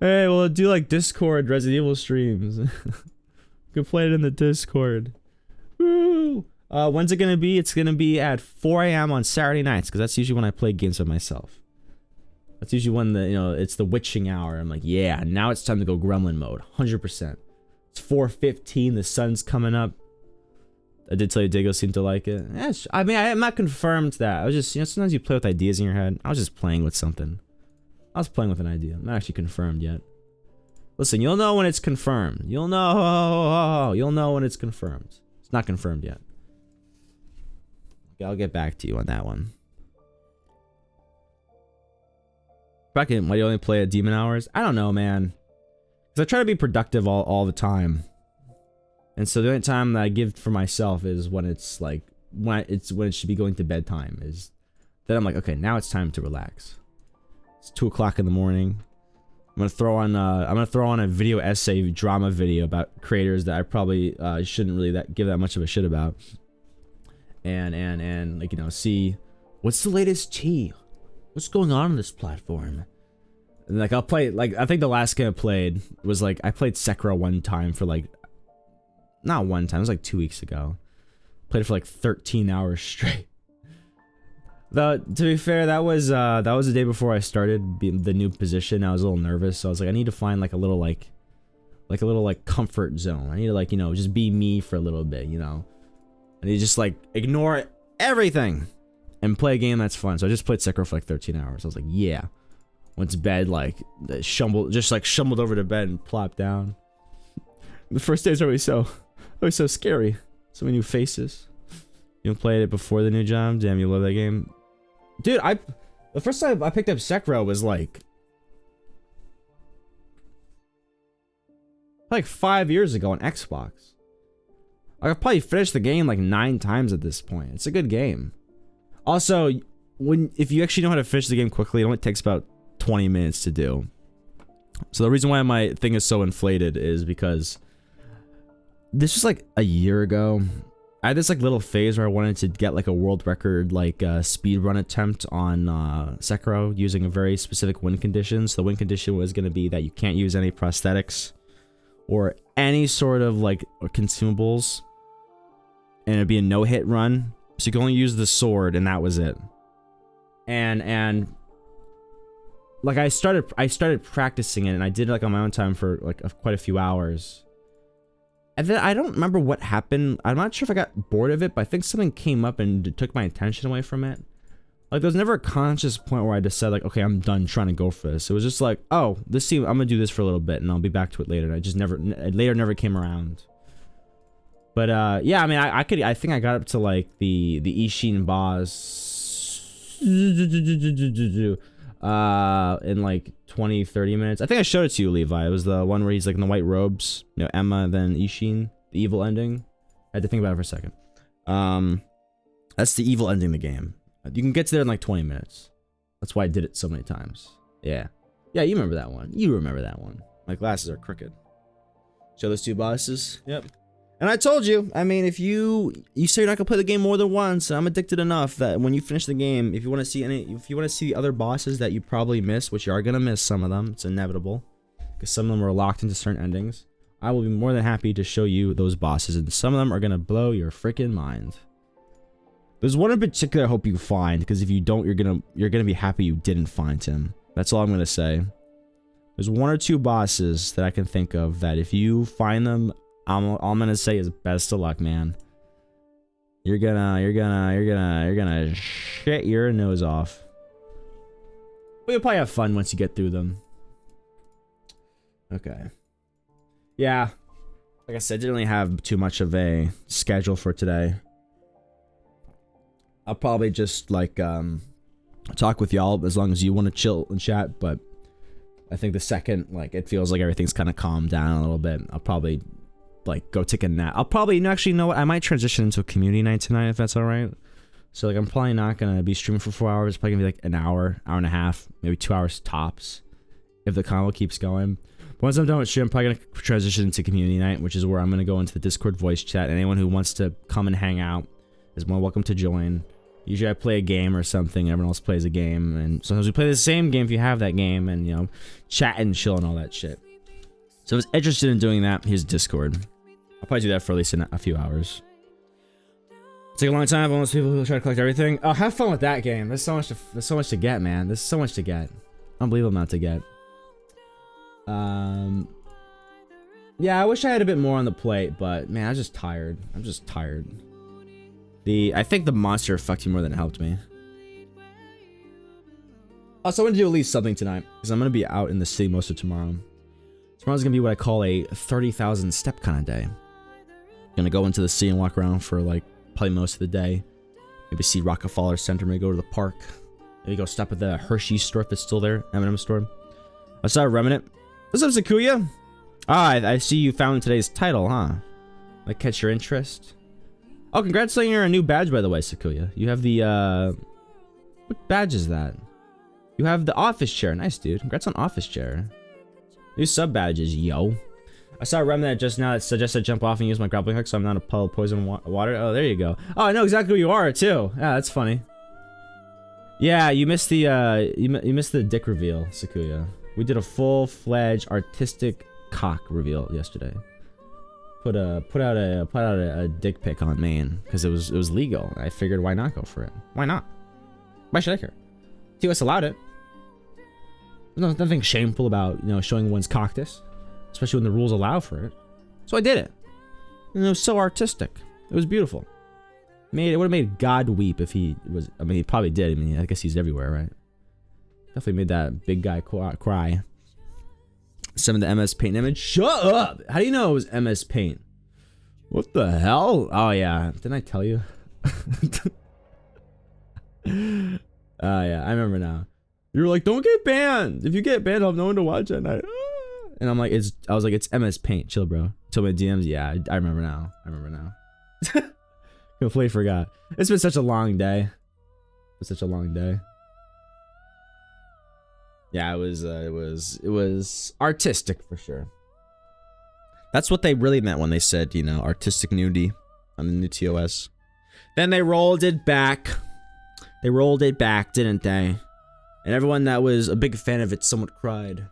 hey, well, do like Discord Resident Evil streams. You can play it in the Discord. Woo! When's it gonna be? It's gonna be at 4 AM on Saturday nights, because that's usually when I play games with myself. That's usually when it's the witching hour. I'm like, yeah, now it's time to go gremlin mode. 100%. It's 4:15. The sun's coming up. I did tell you Diego seemed to like it. Yeah, I mean, I'm not confirmed that. I was just, sometimes you play with ideas in your head. I was just playing with something. I was playing with an idea. I'm not actually confirmed yet. Listen, you'll know when it's confirmed. You'll know when it's confirmed. It's not confirmed yet. Okay, I'll get back to you on that one. Fucking, why do you only play at demon hours? I don't know, man. Because I try to be productive all the time. And so the only time that I give for myself is when it's like, when it should be going to bedtime. Is then I'm like, okay, now it's time to relax. It's 2 o'clock in the morning. I'm gonna throw on a video essay drama video about creators that I probably shouldn't really give that much of a shit about. And like, see what's the latest tea? What's going on this platform? And like I'll play, like, I think the last game I played was like, I played Sekiro one time for like, not one time, it was like 2 weeks ago. Played it for like 13 hours straight. To be fair, that was the day before I started the new position. I was a little nervous, so I was like, I need to find like a little comfort zone. I need to like, just be me for a little bit, I need to just like ignore everything and play a game that's fun. So I just played Sekiro for like 13 hours. I was like, yeah. Went to bed, like shambled over to bed and plopped down. The first days are always so scary. So many new faces. You played it before the new job? Damn, you love that game. Dude, the first time I picked up Sekiro was like 5 years ago on Xbox. I've probably finished the game like 9 times at this point. It's a good game. Also, if you actually know how to finish the game quickly, it only takes about 20 minutes to do. So the reason why my thing is so inflated is because this was like a year ago. I had this like little phase where I wanted to get like a world record like speed run attempt on Sekiro using a very specific win condition. So the win condition was going to be that you can't use any prosthetics or any sort of like consumables, and it'd be a no-hit run. So you can only use the sword, and that was it. And like I started practicing it, and I did it like on my own time for like quite a few hours. And then I don't remember what happened. I'm not sure if I got bored of it, but I think something came up and took my attention away from it. Like, there was never a conscious point where I decided, like, okay, I'm done trying to go for this. It was just like, oh, I'm gonna do this for a little bit, and I'll be back to it later. And I just never came around. But yeah, I mean, I think I got up to like the Ishin boss in like 20-30 minutes. I think I showed it to you, Levi. It was the one where he's like in the white robes, Emma, then Ishin, the evil ending. I had to think about it for a second. That's the evil ending of the game. You can get to there in like 20 minutes. That's why I did it so many times. Yeah, you remember that one. You remember that one. My glasses are crooked. Show those 2 bosses. Yep. And I told you, I mean, if you say you're not gonna play the game more than once, I'm addicted enough that when you finish the game, if you want to see the other bosses that you probably miss, which you are gonna miss some of them, it's inevitable, because some of them are locked into certain endings, I will be more than happy to show you those bosses, and some of them are gonna blow your freaking mind. There's one in particular I hope you find, because if you don't, you're gonna be happy you didn't find him. That's all I'm gonna say. There's one or two bosses that I can think of that if you find them, all I'm gonna say is best of luck, man. You're gonna shit your nose off. But you'll probably have fun once you get through them. Okay. Yeah. Like I said, I didn't really have too much of a schedule for today. I'll probably just like talk with y'all as long as you want to chill and chat, but I think the second like it feels like everything's kind of calmed down a little bit, I'll probably like go take a nap. I'll probably actually, you know what, I might transition into a community night tonight if that's all right. So like I'm probably not gonna be streaming for 4 hours. It's probably gonna be like an hour and a half, maybe 2 hours tops if the convo keeps going. But once I'm done with stream, I'm probably gonna transition into community night, which is where I'm gonna go into the Discord voice chat. Anyone who wants to come and hang out is more welcome to join. Usually I play a game or something, everyone else plays a game, and sometimes we play the same game if you have that game, and you know, chat and chill and all that shit. So if I was interested in doing that, here's Discord. I'll probably do that for at least a few hours. It's like a long time, almost people who try to collect everything. Oh, have fun with that game. There's so much to get, man. There's so much to get. Unbelievable amount to get. Yeah, I wish I had a bit more on the plate, but man, I'm just tired. I'm just tired. I think the monster fucked you more than it helped me. Also, I want to do at least something tonight, because I'm going to be out in the city most of tomorrow. Tomorrow's going to be what I call a 30,000 step kind of day. Gonna go into the city and walk around for like probably most of the day. Maybe see Rockefeller Center, maybe go to the park. Maybe go stop at the Hershey's store if it's still there, M&M store. I saw Remnant. What's up, Sakuya? Ah, I see you found today's title, huh? Might catch your interest. Oh, congrats on your new badge, by the way, Sakuya. You have the, what badge is that? You have the office chair. Nice, dude. Congrats on office chair. New sub badges, yo. I saw a remnant just now that suggested jump off and use my grappling hook so I'm not a puddle of poison water. Oh, there you go. Oh, I know exactly who you are, too. Yeah, that's funny. Yeah, you missed the, you missed the dick reveal, Sakuya. We did a full-fledged artistic cock reveal yesterday. Put out a dick pic on main because it was legal. I figured why not go for it? Why not? Why should I care? TOS allowed it. There's nothing shameful about, you know, showing one's coctus, especially when the rules allow for it. So I did it. And it was so artistic. It was beautiful. It would have made God weep if he was. I mean, he probably did. I mean, I guess he's everywhere, right? Definitely made that big guy cry. Some of the MS Paint image. Shut up! How do you know it was MS Paint? What the hell? Oh yeah, didn't I tell you? Yeah, I remember now. You were like, don't get banned. If you get banned, I'll have no one to watch at night. And I'm like, I was like, it's MS Paint. Chill, bro. Told my DMs. Yeah, I remember now. I remember now. Completely forgot. It's been such a long day. It's such a long day. Yeah, it was artistic for sure. That's what they really meant when they said, you know, artistic nudity on the new TOS. Then they rolled it back. They rolled it back, didn't they? And everyone that was a big fan of it somewhat cried.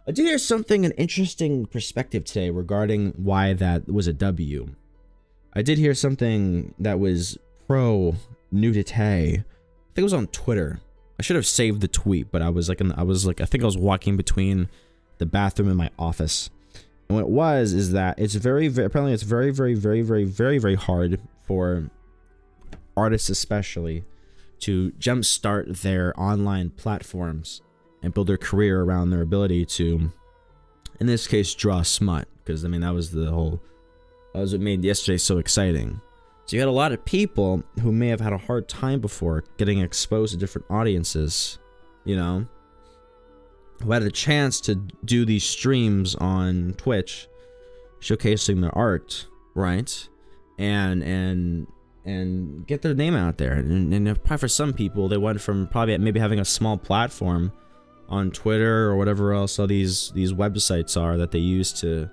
I did hear something, an interesting perspective today regarding why that was a W. I did hear something that was pro nudity. I think it was on Twitter. I should have saved the tweet, but I was like, I think I was walking between the bathroom and my office. And what it was is that it's apparently it's very hard for artists especially to jumpstart their online platforms and build their career around their ability to, in this case, draw smut. Because I mean, that was what made yesterday so exciting. So you had a lot of people who may have had a hard time before getting exposed to different audiences, you know, who had a chance to do these streams on Twitch, showcasing their art, right? And get their name out there. And probably for some people, they went from probably maybe having a small platform on Twitter or whatever else all these websites are that they use to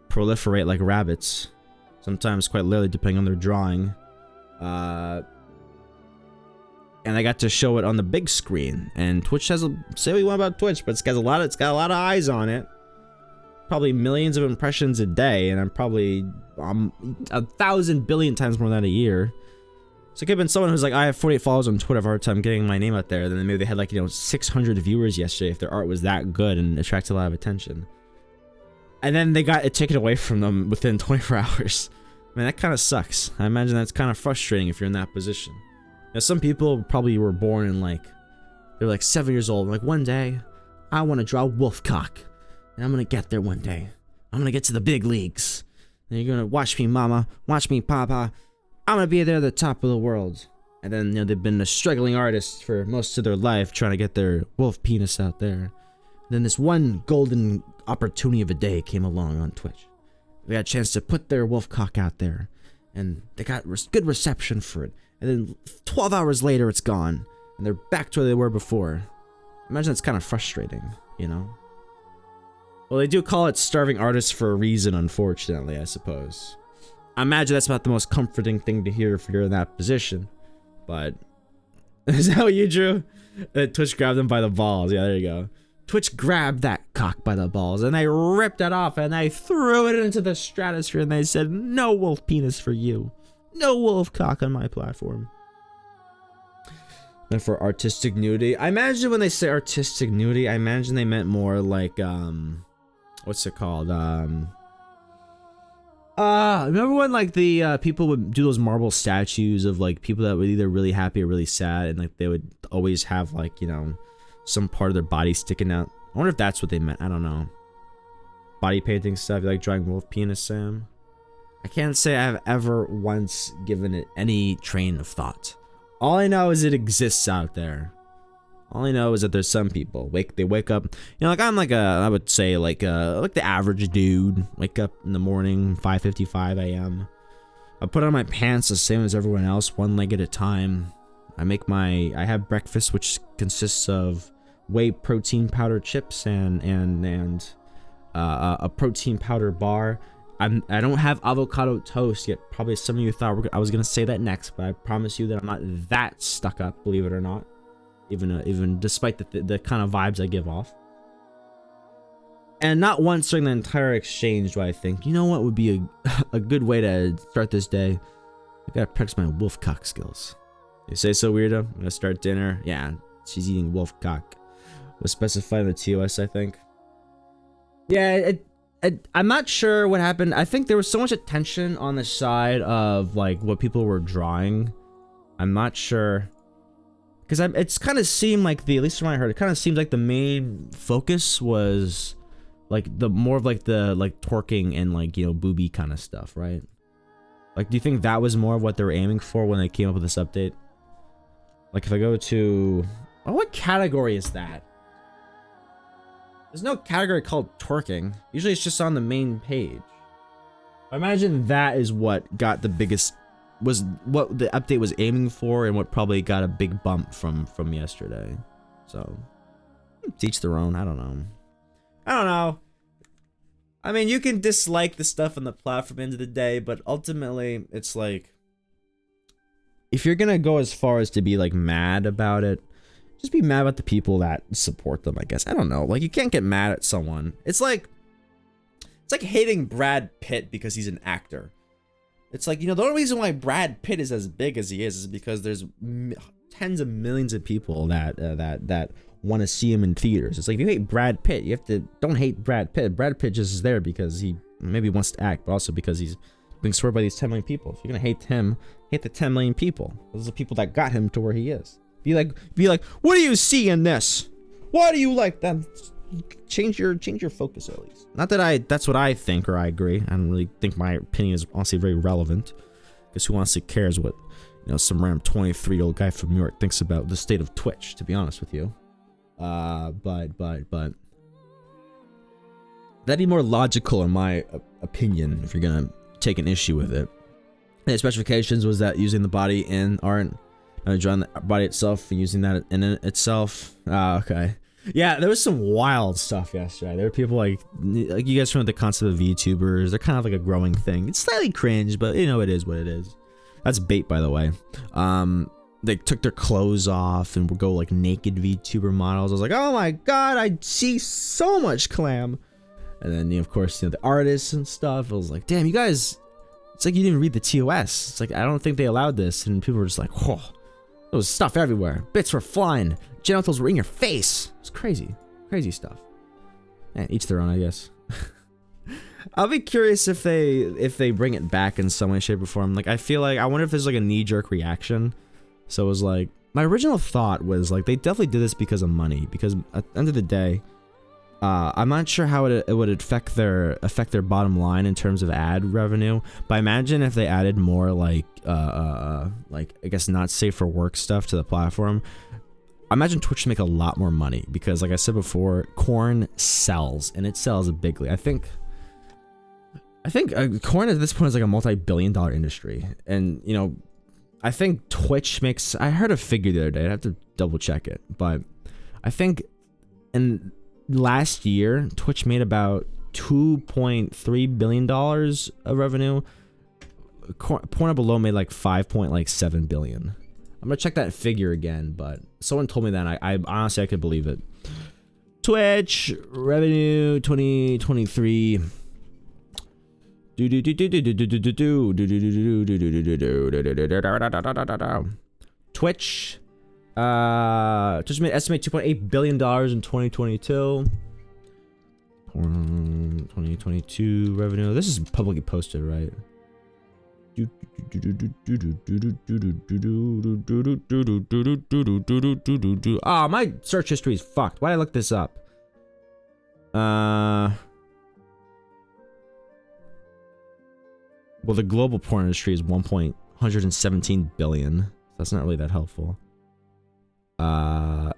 proliferate like rabbits. Sometimes quite literally, depending on their drawing. And I got to show it on the big screen. And Twitch has say what you want about Twitch, but it's got a lot of eyes on it. Probably millions of impressions a day, and I'm 1,000 billion times more than that a year. So it could have been someone who's like, I have 48 followers on Twitter, I have a hard time getting my name out there. Then maybe they had like, 600 viewers yesterday if their art was that good and attracted a lot of attention. And then they got it taken away from them within 24 hours. Man, that kind of sucks. I imagine that's kind of frustrating if you're in that position. Some people probably were born in like, they're like 7 years old. Like, one day, I want to draw Wolfcock. And I'm going to get there one day. I'm going to get to the big leagues. And you're going to watch me, mama. Watch me, papa. I'm going to be there at the top of the world. And then, they've been a struggling artist for most of their life trying to get their wolf penis out there. And then this one golden opportunity of a day came along on Twitch. They got a chance to put their Wolfcock out there. And they got good reception for it. And then 12 hours later, it's gone. And they're back to where they were before. Imagine that's kind of frustrating, Well, they do call it starving artists for a reason, unfortunately, I suppose. I imagine that's not the most comforting thing to hear if you're in that position. But, is that what you drew? Twitch grabbed them by the balls. Yeah, there you go. Twitch grabbed that cock by the balls, and they ripped it off, and they threw it into the stratosphere, and they said, no wolf penis for you. No wolf cock on my platform. And for artistic nudity, I imagine when they say artistic nudity, I imagine they meant more like, what's it called? Remember when like the people would do those marble statues of like people that were either really happy or really sad, and like they would always have like, some part of their body sticking out. I wonder if that's what they meant. I don't know. Body painting stuff, like drawing wolf penis, Sam. I can't say I've ever once given it any train of thought. All I know is it exists out there. All I know is that there's some people they wake up, like I'm like I would say like the average dude. Wake up in the morning, 5:55 a.m. I put on my pants the same as everyone else, one leg at a time. I have breakfast, which consists of whey protein powder chips and a protein powder bar. I don't have avocado toast yet. Probably some of you thought I was gonna say that next, but I promise you that I'm not that stuck up, believe it or not. Even despite the kind of vibes I give off. And not once during the entire exchange do I think, what would be a good way to start this day? I gotta practice my wolf cock skills. You say so, weirdo? I'm gonna start dinner. Yeah, she's eating wolf cock. Was specified in the TOS, I think. Yeah, I'm not sure what happened. I think there was so much attention on the side of like what people were drawing. I'm not sure. Because it's kind of seemed like at least from what I heard, it kind of seemed like the main focus was like more of like the twerking and like, booby kind of stuff, right? Like, do you think that was more of what they were aiming for when they came up with this update? Like if I go to, what category is that? There's no category called twerking. Usually it's just on the main page. I imagine that is what got the biggest, was what the update was aiming for, and what probably got a big bump from yesterday. So, teach their own. I don't know. I mean, you can dislike the stuff on the platform end of the day, but ultimately, it's like, if you're gonna go as far as to be like mad about it, just be mad about the people that support them, I guess. I don't know. Like, you can't get mad at someone. It's like hating Brad Pitt because he's an actor. It's like, the only reason why Brad Pitt is as big as he is because there's tens of millions of people that want to see him in theaters. It's like, if you hate Brad Pitt, don't hate Brad Pitt. Brad Pitt just is there because he maybe wants to act, but also because he's being supported by these 10 million people. If you're gonna hate him, hate the 10 million people. Those are the people that got him to where he is. Be like, what do you see in this? Why do you like that? Change your focus at least. Not that that's what I think or I agree. I don't really think my opinion is honestly very relevant. Because who honestly cares what, some random 23-year-old guy from New York thinks about the state of Twitch, to be honest with you. But that'd be more logical in my opinion if you're gonna take an issue with it. And the specifications was that using the body in art, drawing the body itself and using that in itself. Okay. Yeah, there was some wild stuff yesterday. There were people like you guys know the concept of VTubers. They're kind of like a growing thing. It's slightly cringe, but it is what it is. That's bait, by the way. They took their clothes off and would go like naked VTuber models. I was like, oh my god, I see so much clam. And then of course the artists and stuff. I was like, damn, you guys It's like you didn't read the TOS. It's like, I don't think they allowed this. And people were just like, whoa, there was stuff everywhere. Bits were flying. Genitals were in your face. It's crazy. Crazy stuff. And each their own, I guess. I'll be curious if they bring it back in some way, shape, or form. Like, I feel like, I wonder if there's like a knee-jerk reaction. So it was like, my original thought was like, they definitely did this because of money. Because at the end of the day, I'm not sure how it would affect their bottom line in terms of ad revenue. But imagine if they added more like I guess not safe for work stuff to the platform. I imagine Twitch would make a lot more money because, like I said before, corn sells and it sells bigly. I think corn at this point is like a multi-billion-dollar industry, and you know, I think Twitch makes. I heard a figure the other day. I have to double check it, but I think in last year Twitch made about $2.3 billion of revenue. Porno Below made like 5.7 billion. I'm gonna check that figure again, but someone told me that, and I honestly I could believe it. Twitch revenue 2023. Twitch just made estimate $2.8 billion in 2022. 2022 revenue. This is publicly posted, right? Ah, my search history is fucked. Why did I look this up? Well, the global porn industry is 117 billion. That's not really that helpful. Oh,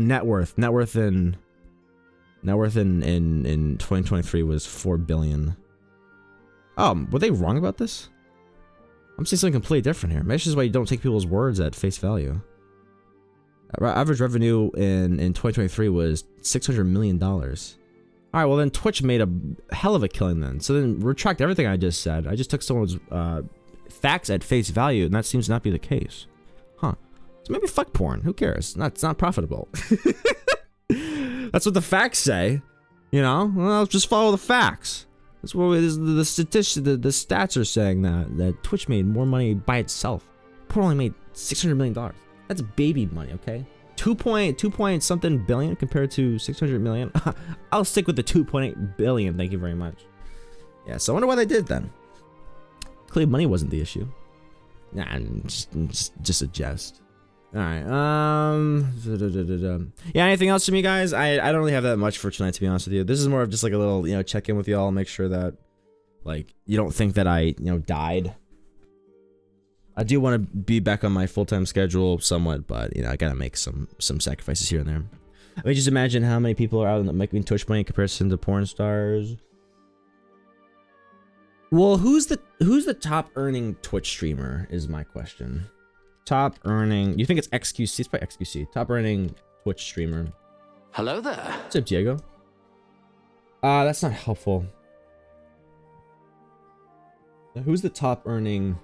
net worth in 2023 was 4 billion. Oh, were they wrong about this? I'm saying something completely different here. Maybe this is why you don't take people's words at face value. Average revenue in 2023 was $600 million. Alright, well then Twitch made a hell of a killing then. So then retract everything I just said. I just took someone's facts at face value, and that seems to not be the case. Huh. So maybe fuck porn. Who cares? It's not profitable. That's what the facts say. You know? Well, just follow the facts. That's what the stats are saying, that Twitch made more money by itself. Porn only made $600 million. That's baby money, okay? 2 point something billion compared to 600 million. I'll stick with the 2.8 billion. Thank you very much. Yeah, so I wonder why they did then. Clearly money wasn't the issue. Nah, just a jest. All right. Yeah. Anything else from you guys? I don't really have that much for tonight, to be honest with you. This is more of just like a little, you know, check in with y'all, make sure that like you don't think that I, you know, died. I do want to be back on my full-time schedule somewhat, but you know, I gotta make some sacrifices here and there. I mean, just imagine how many people are out making Twitch money in comparison to porn stars. Well, who's the top earning Twitch streamer is my question. Top earning, you think it's XQC? It's probably XQC. Top earning Twitch streamer. Hello there. What's up, Diego? That's not helpful. Who's the top earning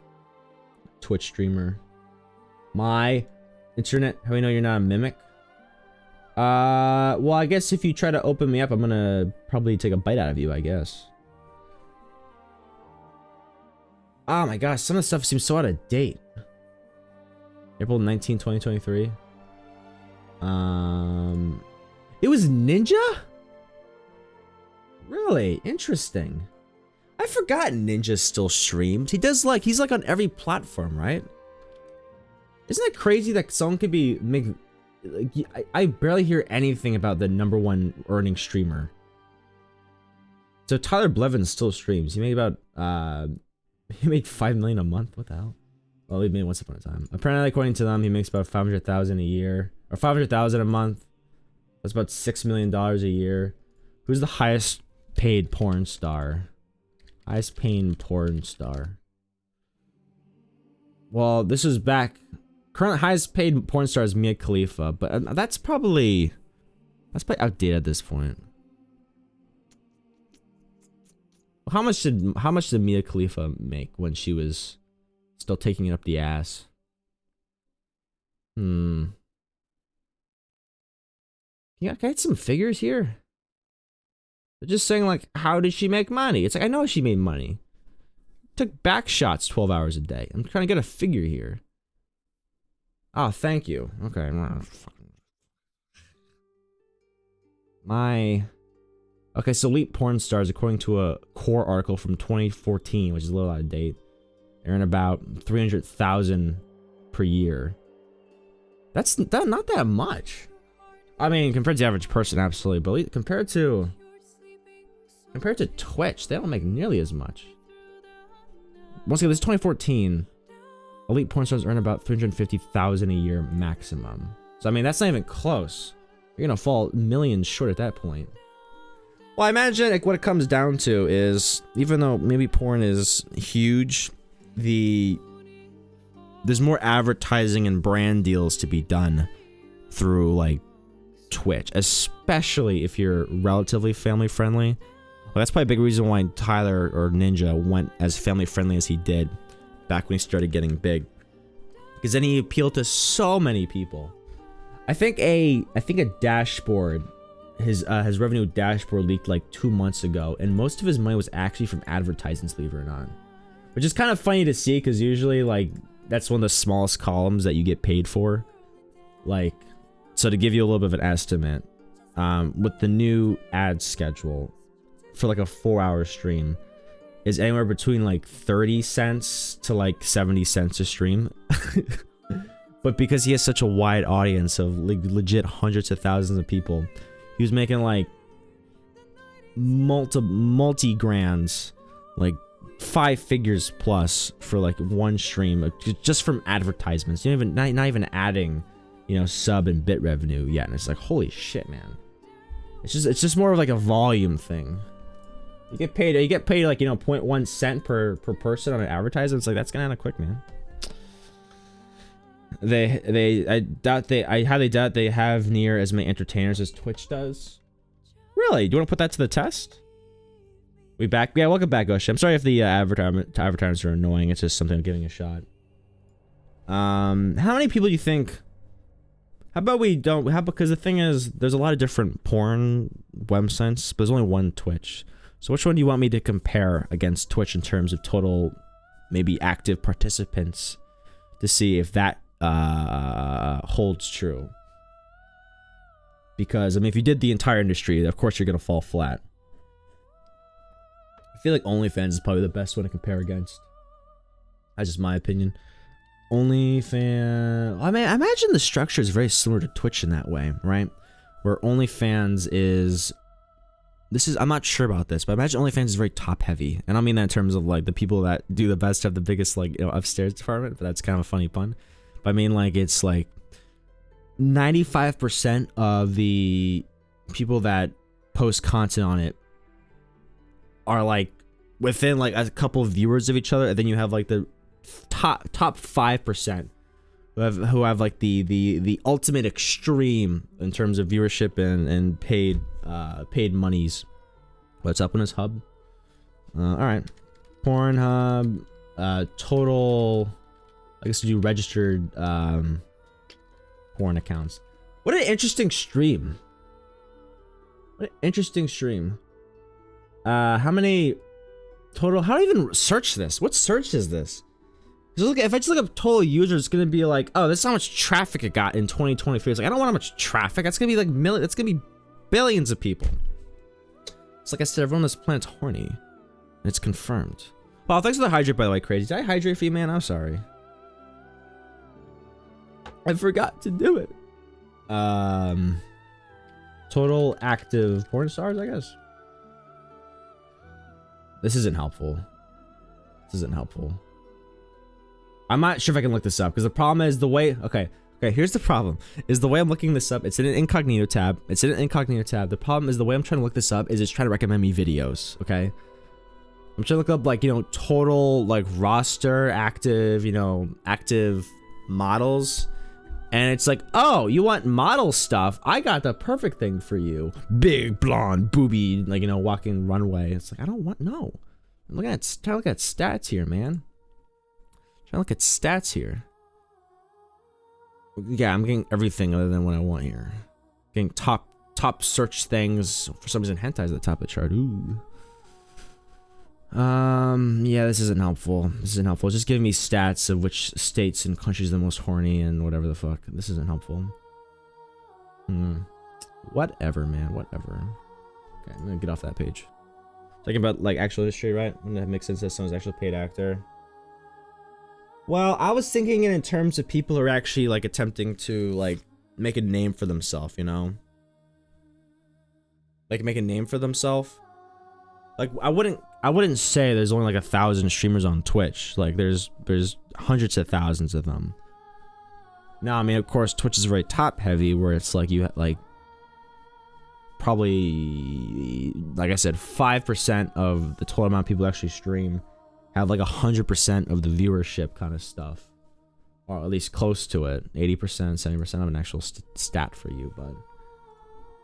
Twitch streamer? My internet. How do we know you're not a mimic? Well, I guess if you try to open me up, I'm gonna probably take a bite out of you, I guess. Oh my gosh, some of the stuff seems so out of date. April 19, 2023. It was Ninja? Really? Interesting. I forgot Ninja still streams. He's like on every platform, right? Isn't it crazy that someone could be I barely hear anything about the #1 earning streamer. So Tyler Blevins still streams. He made about he made 5 million a month. What the hell? Well, he made once upon a time. Apparently, according to them, he makes about 500,000 a year, or 500,000 a month. That's about $6 million a year. Who's the highest paid porn star? Highest paying porn star. Well, this is back. Current highest paid porn star is Mia Khalifa, but that's probably outdated at this point. How much did Mia Khalifa make when she was still taking it up the ass? Yeah, can I get some figures here? They're just saying like, how did she make money? It's like, I know she made money. took back shots 12 hours a day? I'm trying to get a figure here. Oh, thank you. Okay. Okay, so elite porn stars, according to a core article from 2014, which is a little out of date, earn about 300,000 per year. That's not that much. I mean, compared to the average person, absolutely, but compared to Twitch, they don't make nearly as much. Once again, this is 2014. Elite porn stars earn about 350,000 a year maximum. So I mean, that's not even close. You're gonna fall millions short at that point. Well, I imagine like what it comes down to is, even though maybe porn is huge, there's more advertising and brand deals to be done through like Twitch, especially if you're relatively family friendly. Well, that's probably a big reason why Tyler or Ninja went as family friendly as he did back when he started getting big, because then he appealed to so many people. I think a dashboard, his revenue dashboard leaked like 2 months ago, and most of his money was actually from advertisements, believe it or not, which is kind of funny to see, because usually like that's one of the smallest columns that you get paid for. Like, so to give you a little bit of an estimate, with the new ad schedule for like a 4-hour stream is anywhere between like 30 cents to like 70 cents a stream. But because he has such a wide audience of legit hundreds of thousands of people, he was making like multi-grands, like 5 figures plus for like one stream, just from advertisements. You don't even not even adding, you know, sub and bit revenue yet. And it's like, holy shit, man. It's just more of like a volume thing. You get paid like, you know, 0.1 cent per person on an advertisement. It's like, that's gonna end up quick, man. I highly doubt they have near as many entertainers as Twitch does. Really? Do you want to put that to the test? We back? Yeah, welcome back, Gosh. I'm sorry if the advertisements are annoying. It's just something I'm giving a shot. How many people do you think? How about we don't? Because the thing is, there's a lot of different porn websites, but there's only one Twitch. So which one do you want me to compare against Twitch in terms of total, maybe active participants, to see if that holds true? Because I mean, if you did the entire industry, of course you're gonna fall flat. I feel like OnlyFans is probably the best one to compare against. That's just my opinion. OnlyFans, I mean, I imagine the structure is very similar to Twitch in that way, right? Where OnlyFans is, I'm not sure about this, but I imagine OnlyFans is very top heavy. And I don't mean that in terms of like the people that do the best have the biggest, like, you know, upstairs department, but that's kind of a funny pun. But I mean, like, it's like 95% of the people that post content on it are like within like a couple of viewers of each other, and then you have like the top 5% who have like the ultimate extreme in terms of viewership and paid monies. What's up on his hub? All right, Pornhub, total. I guess you do registered porn accounts. What an interesting stream. What an interesting stream. How many total? How do I even search this? What search is this? Look, if I just look up total users, it's gonna be like, oh, this is how much traffic it got in 2023. It's like, I don't want how much traffic. That's gonna be like millions. That's gonna be billions of people. It's like I said, everyone on this planet's horny, and it's confirmed. Well, thanks for the hydrate, by the way, Crazy. Did I hydrate for you, man? I'm sorry. I forgot to do it. Total active porn stars, I guess. This isn't helpful. This isn't helpful. I'm not sure if I can look this up, because the problem is the way, okay, here's the problem, is the way I'm looking this up, it's in an incognito tab, the problem is the way I'm trying to look this up is it's trying to recommend me videos, okay? I'm trying to look up, like, you know, total, like, roster, active, you know, active models, and it's like, oh, you want model stuff? I got the perfect thing for you. Big, blonde, booby, like, you know, walking runway. It's like, I don't want, no. I'm looking at, trying to look at stats here, man. Trying to look at stats here. Yeah, I'm getting everything other than what I want here. Getting top search things. For some reason, hentai is at the top of the chart. Ooh. Yeah, this isn't helpful. This isn't helpful. It's just giving me stats of which states and countries are the most horny and whatever the fuck. This isn't helpful. Whatever, man. Whatever. Okay, I'm gonna get off that page. Talking about like actual industry, right? Wouldn't that make sense that someone's actually a paid actor? Well, I was thinking in terms of people who are actually like attempting to like make a name for themselves, you know? Like make a name for themselves. Like I wouldn't say there's only like 1,000 streamers on Twitch. Like there's hundreds of thousands of them. Now, I mean, of course, Twitch is very top heavy, where it's like you like probably, like I said, 5% of the total amount of people who actually stream have like 100% of the viewership kind of stuff, or at least close to it. 80%, 70% of an actual stat for you, but.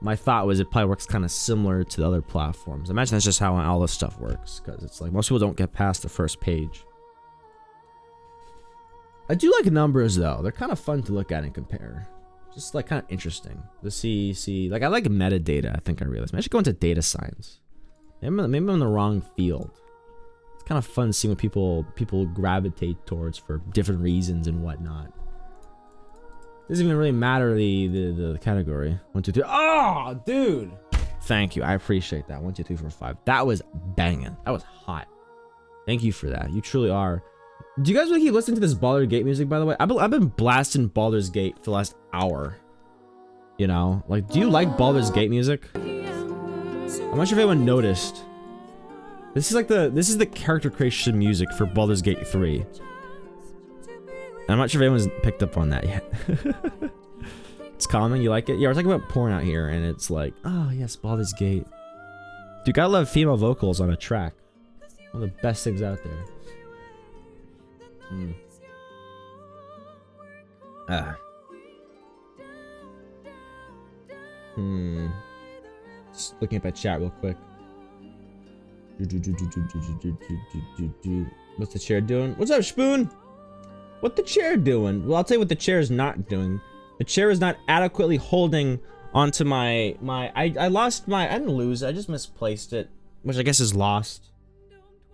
My thought was it probably works kind of similar to the other platforms. Imagine that's just how all this stuff works, because it's like most people don't get past the first page. I do like numbers though. They're kind of fun to look at and compare. Just like kind of interesting to see. Like I like metadata. I think I realized. Maybe I should go into data science. Maybe I'm in the wrong field. It's kind of fun seeing what people gravitate towards for different reasons and whatnot. Doesn't even really matter the category. 1, 2, 3. Oh, dude! Thank you. I appreciate that. 1, 2, 3, 4, 5. That was banging. That was hot. Thank you for that. You truly are. Do you guys want to keep listening to this Baldur's Gate music, by the way? I've been blasting Baldur's Gate for the last hour. You know? Like, do you like Baldur's Gate music? I'm not sure if anyone noticed. This is the character creation music for Baldur's Gate 3. I'm not sure if anyone's picked up on that yet. It's common, you like it? Yeah, we're talking about porn out here, and it's like, oh yes, Baldur's Gate. Dude, gotta love female vocals on a track. One of the best things out there. Just looking at my chat real quick. What's the chair doing? What's up, Spoon? What the chair doing? Well, I'll tell you what the chair is not doing. The chair is not adequately holding onto my I lost my, I didn't lose it, I just misplaced it, which I guess is lost.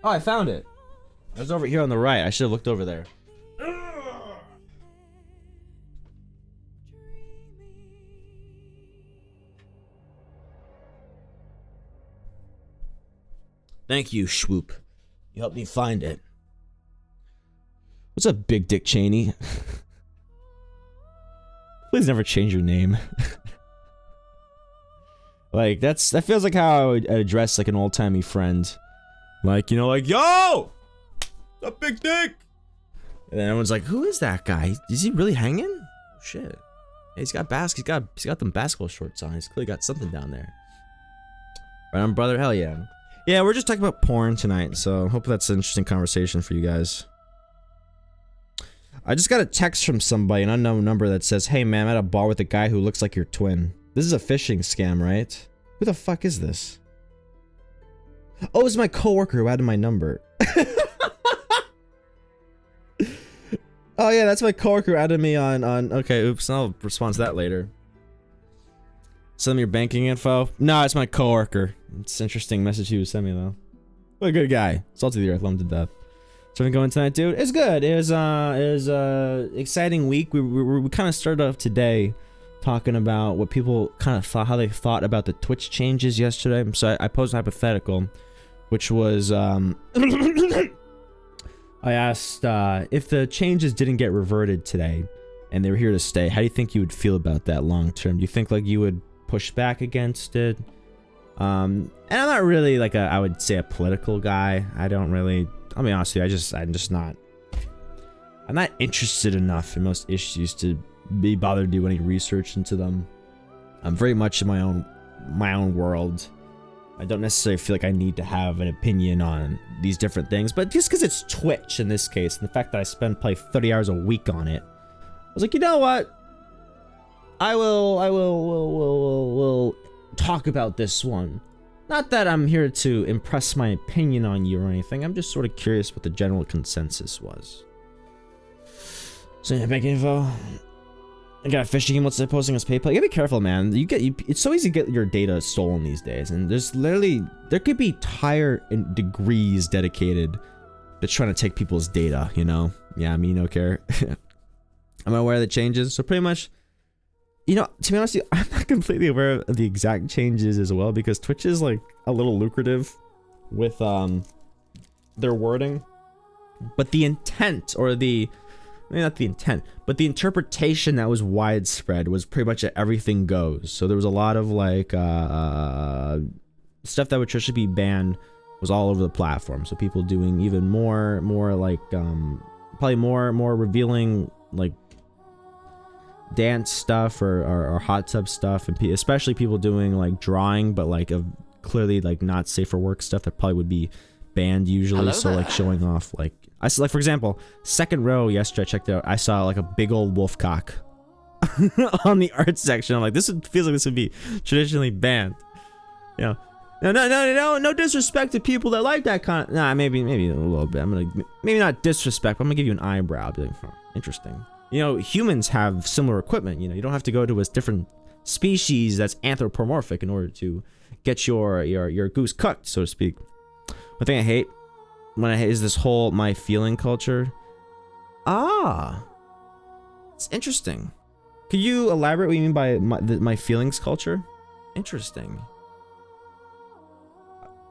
Oh, I found it. It was over here on the right. I should have looked over there. Thank you, Swoop. You helped me find it. What's up, Big Dick Cheney? Please never change your name. Like, that feels like how I would address like an old-timey friend. Like, you know, like, yo! What's up, Big Dick? And then everyone's like, who is that guy? Is he really hanging? Oh, shit. Hey, he's got them basketball shorts on. He's clearly got something down there. Right on, brother? Hell yeah. Yeah, we're just talking about porn tonight, so hopefully that's an interesting conversation for you guys. I just got a text from somebody, an unknown number, that says, hey man, I'm at a bar with a guy who looks like your twin. This is a phishing scam, right? Who the fuck is this? Oh, it's my coworker who added my number. Oh yeah, that's my coworker who added me on, okay, oops, I'll respond to that later. Send me your banking info? No, it's my coworker. It's an interesting message he was sending me though. What a good guy. Salty the earth, love him to death. So we going tonight, dude. It's good. It was exciting week. We kind of started off today talking about what people kind of thought, how they thought about the Twitch changes yesterday. So I posed a hypothetical, which was I asked if the changes didn't get reverted today and they were here to stay, how do you think you would feel about that long term? Do you think like you would push back against it? And I'm not really like I would say a political guy. I don't really. I'll be honest with you, I'm not interested enough in most issues to be bothered to do any research into them. I'm very much in my own world. I don't necessarily feel like I need to have an opinion on these different things, but just because it's Twitch in this case, and the fact that I spend probably 30 hours a week on it, I was like, you know what? I will talk about this one. Not that I'm here to impress my opinion on you or anything. I'm just sort of curious what the general consensus was. So yeah, bank info. I got a phishing email that's posting as PayPal. You gotta be careful, man. It's so easy to get your data stolen these days, and there could be entire degrees dedicated to trying to take people's data. You know? Yeah, me no care. I'm aware of the changes, so pretty much, you know, to be honest, I'm not completely aware of the exact changes as well, because Twitch is like a little lucrative with their wording, but the intent, or maybe not the intent, but the interpretation that was widespread was pretty much that everything goes. So there was a lot of like stuff that would traditionally be banned was all over the platform. So people doing even more like probably more revealing like dance stuff or hot tub stuff, and especially people doing like drawing, but like of clearly like not safe for work stuff that probably would be banned usually. Hello so there. Like showing off, like I saw, like for example, second row yesterday I checked it out, I saw like a big old wolf cock on the art section. I'm like, feels like this would be traditionally banned. You know, no disrespect to people that like that kind of, nah, maybe a little bit. I'm gonna, maybe not disrespect, but I'm gonna give you an eyebrow. I'll be like, huh, interesting. You know, humans have similar equipment. You know, you don't have to go to a different species that's anthropomorphic in order to get your goose cooked, so to speak. One thing I hate is this whole my feeling culture. Ah, it's interesting. Could you elaborate what you mean by my feelings culture? Interesting.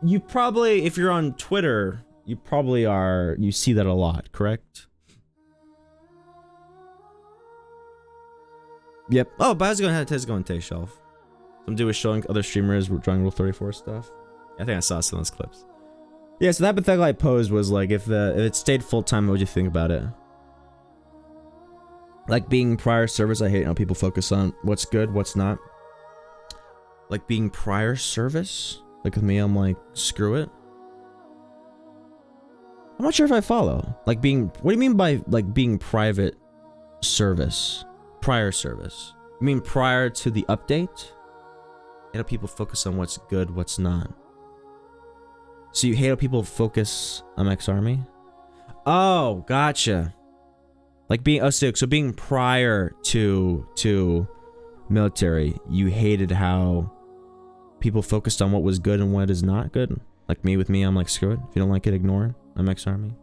You probably, if you're on Twitter, you see that a lot, correct? Yep. Oh, but how's it going to shelf? Some dude was showing other streamers drawing Rule 34 stuff. I think I saw some of those clips. Yeah, so that hypothetical I posed was like, if it stayed full time, what would you think about it? Like being prior service, I hate how people focus on what's good, what's not. Like being prior service, like with me, I'm like, screw it. I'm not sure if I follow. Like being, what do you mean by like being private service? Prior service. You mean prior to the update? You know, people focus on what's good, what's not. So you hate how people focus on MX Army? Oh, gotcha. Like being, so being prior to military, you hated how people focused on what was good and what is not good. Like me, with me, I'm like, screw it. If you don't like it, ignore it. MX Army.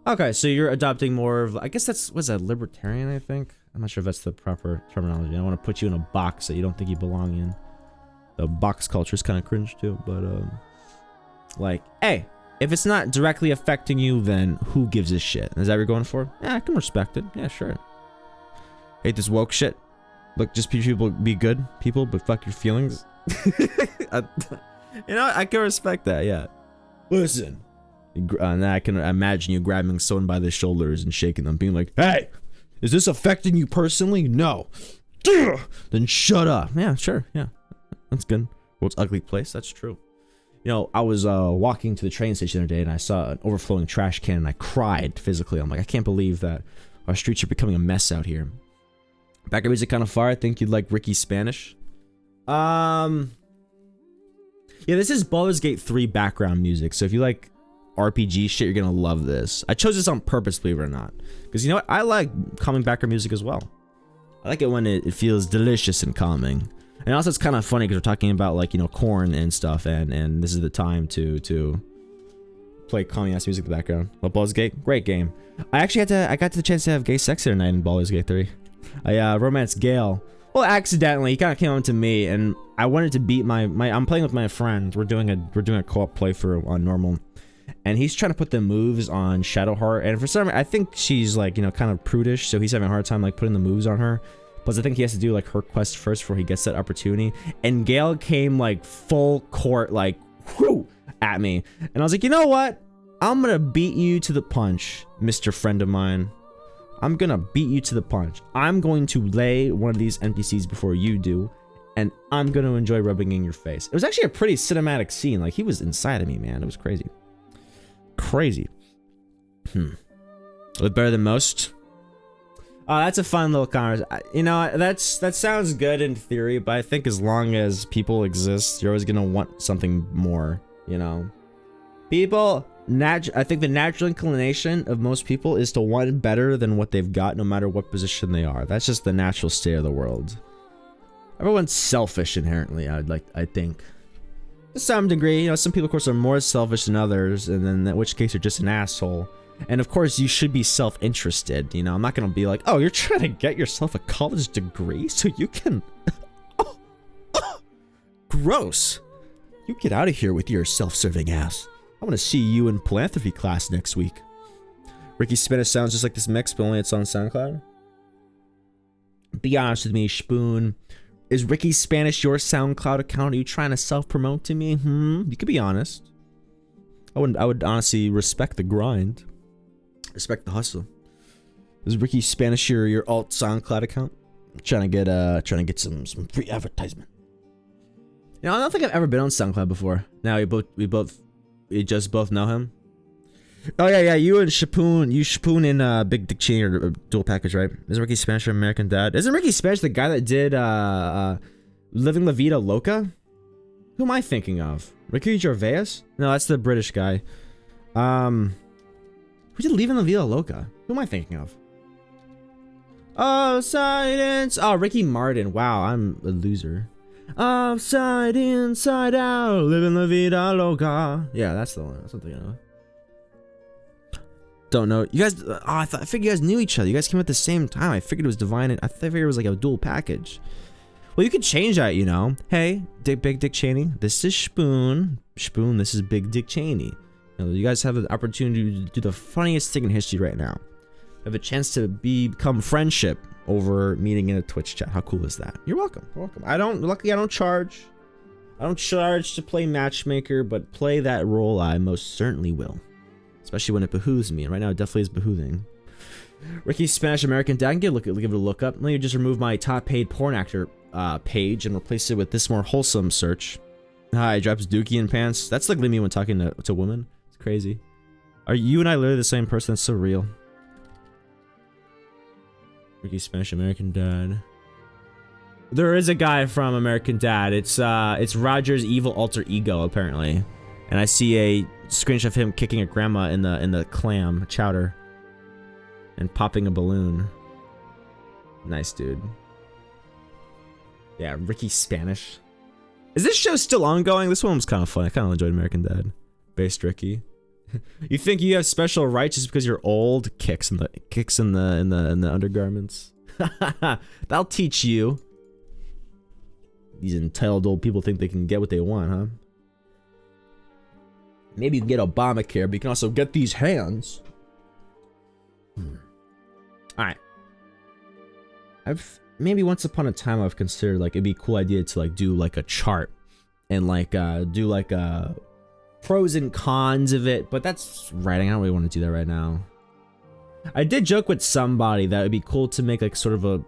Okay, so you're adopting more of, I guess was that libertarian, I think? I'm not sure if that's the proper terminology. I don't want to put you in a box that you don't think you belong in. The box culture is kind of cringe too, but like, hey, if it's not directly affecting you, then who gives a shit? Is that what you're going for? Yeah, I can respect it. Yeah, sure. Hate this woke shit. Look, just people be good people, but fuck your feelings. You know, I can respect that, yeah. Listen. And I can imagine you grabbing someone by the shoulders and shaking them, being like, hey, is this affecting you personally? No. Then shut up. Yeah, sure. Yeah, that's good. World's ugly place. That's true. You know, I was walking to the train station the other day and I saw an overflowing trash can and I cried physically. I'm like, I can't believe that our streets are becoming a mess out here. Background music kind of far. I think you'd like Ricky Spanish. Yeah, this is Baldur's Gate 3 background music. So if you like RPG shit, you're gonna love this. I chose this on purpose, believe it or not, because you know what, I like calming background music as well. I like it when it feels delicious and calming. And also it's kind of funny because we're talking about, like, you know, corn and stuff, and this is the time to play calming ass music in the background. Love Baldur's Gate, great game. I got the chance to have gay sex the other night in Baldur's Gate 3. I romanced Gale. Well, accidentally, he kind of came up to me, and I wanted to beat I'm playing with my friend. We're doing a co-op playthrough on normal. And he's trying to put the moves on Shadowheart, and for some reason, I think she's like, you know, kind of prudish, so he's having a hard time like putting the moves on her. Plus, I think he has to do like her quest first before he gets that opportunity. And Gale came like full court, like, whoo, at me, and I was like, you know what? I'm gonna beat you to the punch, Mr. Friend of mine. I'm gonna beat you to the punch. I'm going to lay one of these NPCs before you do, and I'm gonna enjoy rubbing in your face. It was actually a pretty cinematic scene. Like, he was inside of me, man. It was crazy. Crazy. Look better than most. Oh, that's a fun little conversation. You know, that sounds good in theory, but I think as long as people exist, you're always gonna want something more, you know? People I think the natural inclination of most people is to want better than what they've got, no matter what position they are. That's just the natural state of the world. Everyone's selfish inherently. I think, to some degree. You know, some people, of course, are more selfish than others, and then in which case you're just an asshole. And of course, you should be self-interested. You know, I'm not gonna be like, oh, you're trying to get yourself a college degree so you can. Gross. You get out of here with your self-serving ass. I want to see you in philanthropy class next week. Ricky Spanish sounds just like this mix, but only it's on SoundCloud. Be honest with me, Spoon. Is Ricky Spanish your SoundCloud account? Are you trying to self-promote to me? You could be honest. I would honestly respect the grind. Respect the hustle. Is Ricky Spanish your alt SoundCloud account? Trying to get some free advertisement. You know, I don't think I've ever been on SoundCloud before. Now we just both know him. Oh yeah, you and Shapoon, Shapoon and Big Dick Cheney are dual package, right? Is Ricky Spanish your American Dad? Isn't Ricky Spanish the guy that did Living La Vida Loca? Who am I thinking of? Ricky Gervais? No, that's the British guy. Who did Living La Vida Loca? Who am I thinking of? Oh, silence. Oh, Ricky Martin. Wow, I'm a loser. Upside, inside out, living la vida loca. Yeah, that's the one. That's something I know. Don't know. You guys, I figured you guys knew each other. You guys came at the same time. I figured it was divine. I figured it was like a dual package. Well, you could change that, you know. Hey, Big Dick Cheney. This is Spoon. Spoon, this is Big Dick Cheney. You guys have the opportunity to do the funniest thing in history right now. You have a chance to become friendship over meeting in a Twitch chat. How cool is that? You're welcome. You're welcome. Luckily I don't charge. I don't charge to play matchmaker, but play that role I most certainly will. Especially when it behooves me, and right now it definitely is behooving. Ricky Spanish American Dad, give it a look up. Let me just remove my top paid porn actor page and replace it with this more wholesome search. Hi, drops dookie in pants. That's like me when talking to women. It's crazy. Are you and I literally the same person? That's so real. Ricky Spanish American Dad. There is a guy from American Dad. It's Roger's evil alter ego apparently, and I see a screenshot of him kicking a grandma in the clam chowder and popping a balloon. Nice dude. Yeah, Ricky Spanish. Is this show still ongoing? This one was kind of fun. I kind of enjoyed American Dad. Based Ricky. You think you have special rights just because you're old? Kicks in the undergarments. That'll teach you. These entitled old people think they can get what they want, huh? Maybe you can get Obamacare, but you can also get these hands. Alright. Maybe once upon a time I've considered like it'd be a cool idea to like do like a chart and like do like a pros and cons of it, but that's writing. I don't really want to do that right now. I did joke with somebody that it'd be cool to make like sort of a,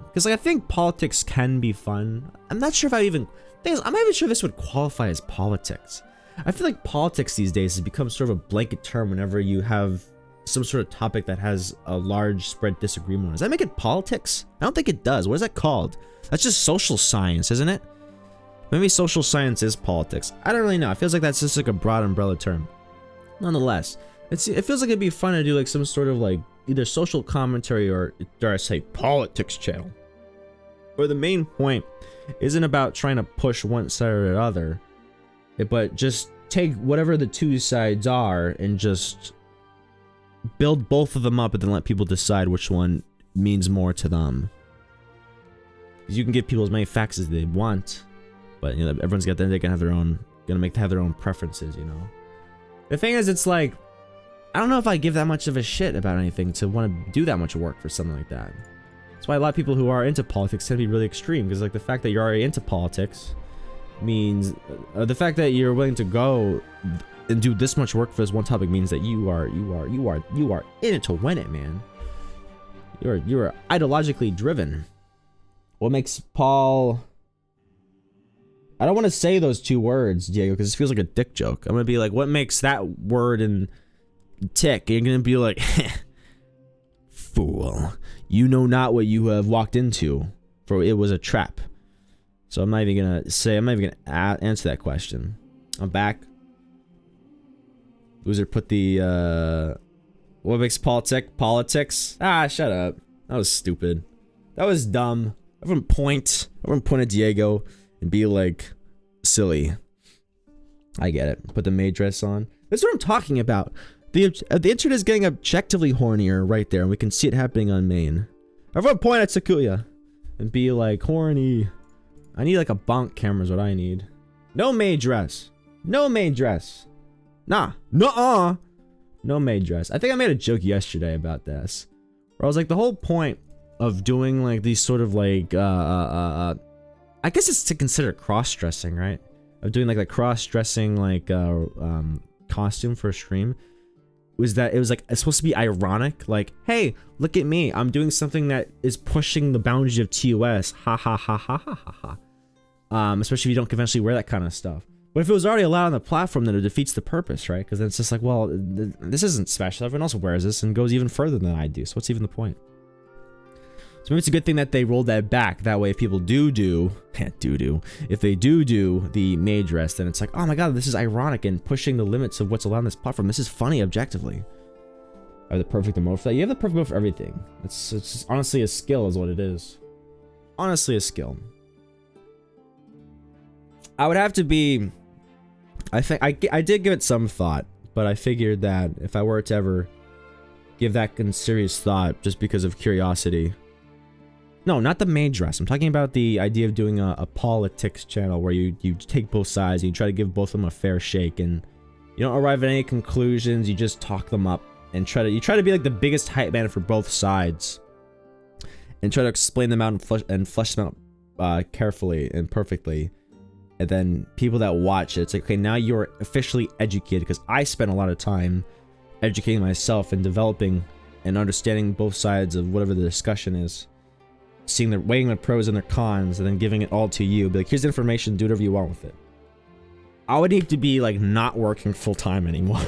because like I think politics can be fun. I'm not sure if I'm not even sure this would qualify as politics. I feel like politics these days has become sort of a blanket term whenever you have some sort of topic that has a large spread disagreement on. Does that make it politics? I don't think it does. What is that called? That's just social science, isn't it? Maybe social science is politics. I don't really know. It feels like that's just like a broad umbrella term. Nonetheless, it feels like it'd be fun to do like some sort of like either social commentary or, dare I say, politics channel, where the main point isn't about trying to push one side or the other, but just take whatever the two sides are and just build both of them up and then let people decide which one means more to them. Because you can give people as many facts as they want, but you know everyone's got they can have their own, have their own preferences. You know, the thing is, it's like I don't know if I give that much of a shit about anything to want to do that much work for something like that. That's why a lot of people who are into politics tend to be really extreme, because like the fact that you're already into politics means the fact that you're willing to go and do this much work for this one topic means that you are in it to win it, man. You're ideologically driven. What makes Paul? I don't want to say those two words, Diego, because it feels like a dick joke. I'm gonna be like, what makes that word and tick? You're gonna be like, fool, you know not what you have walked into, for it was a trap. So I'm not even gonna answer that question. I'm back. Loser put the, what makes politics? Ah, shut up. That was stupid. That was dumb. Everyone point at Diego and be like, silly. I get it. Put the maid dress on. That's what I'm talking about. The internet is getting objectively hornier right there, and we can see it happening on main. Everyone point at Sakuya and be like, horny. I need like a bonk camera is what I need. No maid dress. No maid dress. Nah. Nuh-uh. No maid dress. I think I made a joke yesterday about this. Where I was like, the whole point of doing like these sort of like, I guess it's to consider cross-dressing, right? Of doing like a cross-dressing like, costume for a stream. Was that it was like it's supposed to be ironic, like, hey, look at me, I'm doing something that is pushing the boundaries of TOS, ha ha ha ha ha ha ha. Especially if you don't conventionally wear that kind of stuff. But if it was already allowed on the platform, then it defeats the purpose, right? Because then it's just like, well, this isn't special, everyone else wears this and goes even further than I do, so what's even the point? So maybe it's a good thing that they rolled that back. That way, if people if they do the maid dress, then it's like, oh my god, this is ironic and pushing the limits of what's allowed on this platform. This is funny objectively. I have the perfect emote for that. You have the perfect emote for everything. It's just honestly a skill, is what it is. Honestly, a skill. I would have to be. I think I did give it some thought, but I figured that if I were to ever give that serious thought, just because of curiosity. No, not the maid dress. I'm talking about the idea of doing a politics channel where you take both sides and you try to give both of them a fair shake, and you don't arrive at any conclusions. You just talk them up and try to be like the biggest hype man for both sides, and try to explain them out and flesh them out carefully and perfectly. And then people that watch it, it's like, okay, now you're officially educated, because I spent a lot of time educating myself and developing and understanding both sides of whatever the discussion is. Weighing the pros and the cons, and then giving it all to you. Be like, here's the information, do whatever you want with it. I would need to be like not working full time anymore,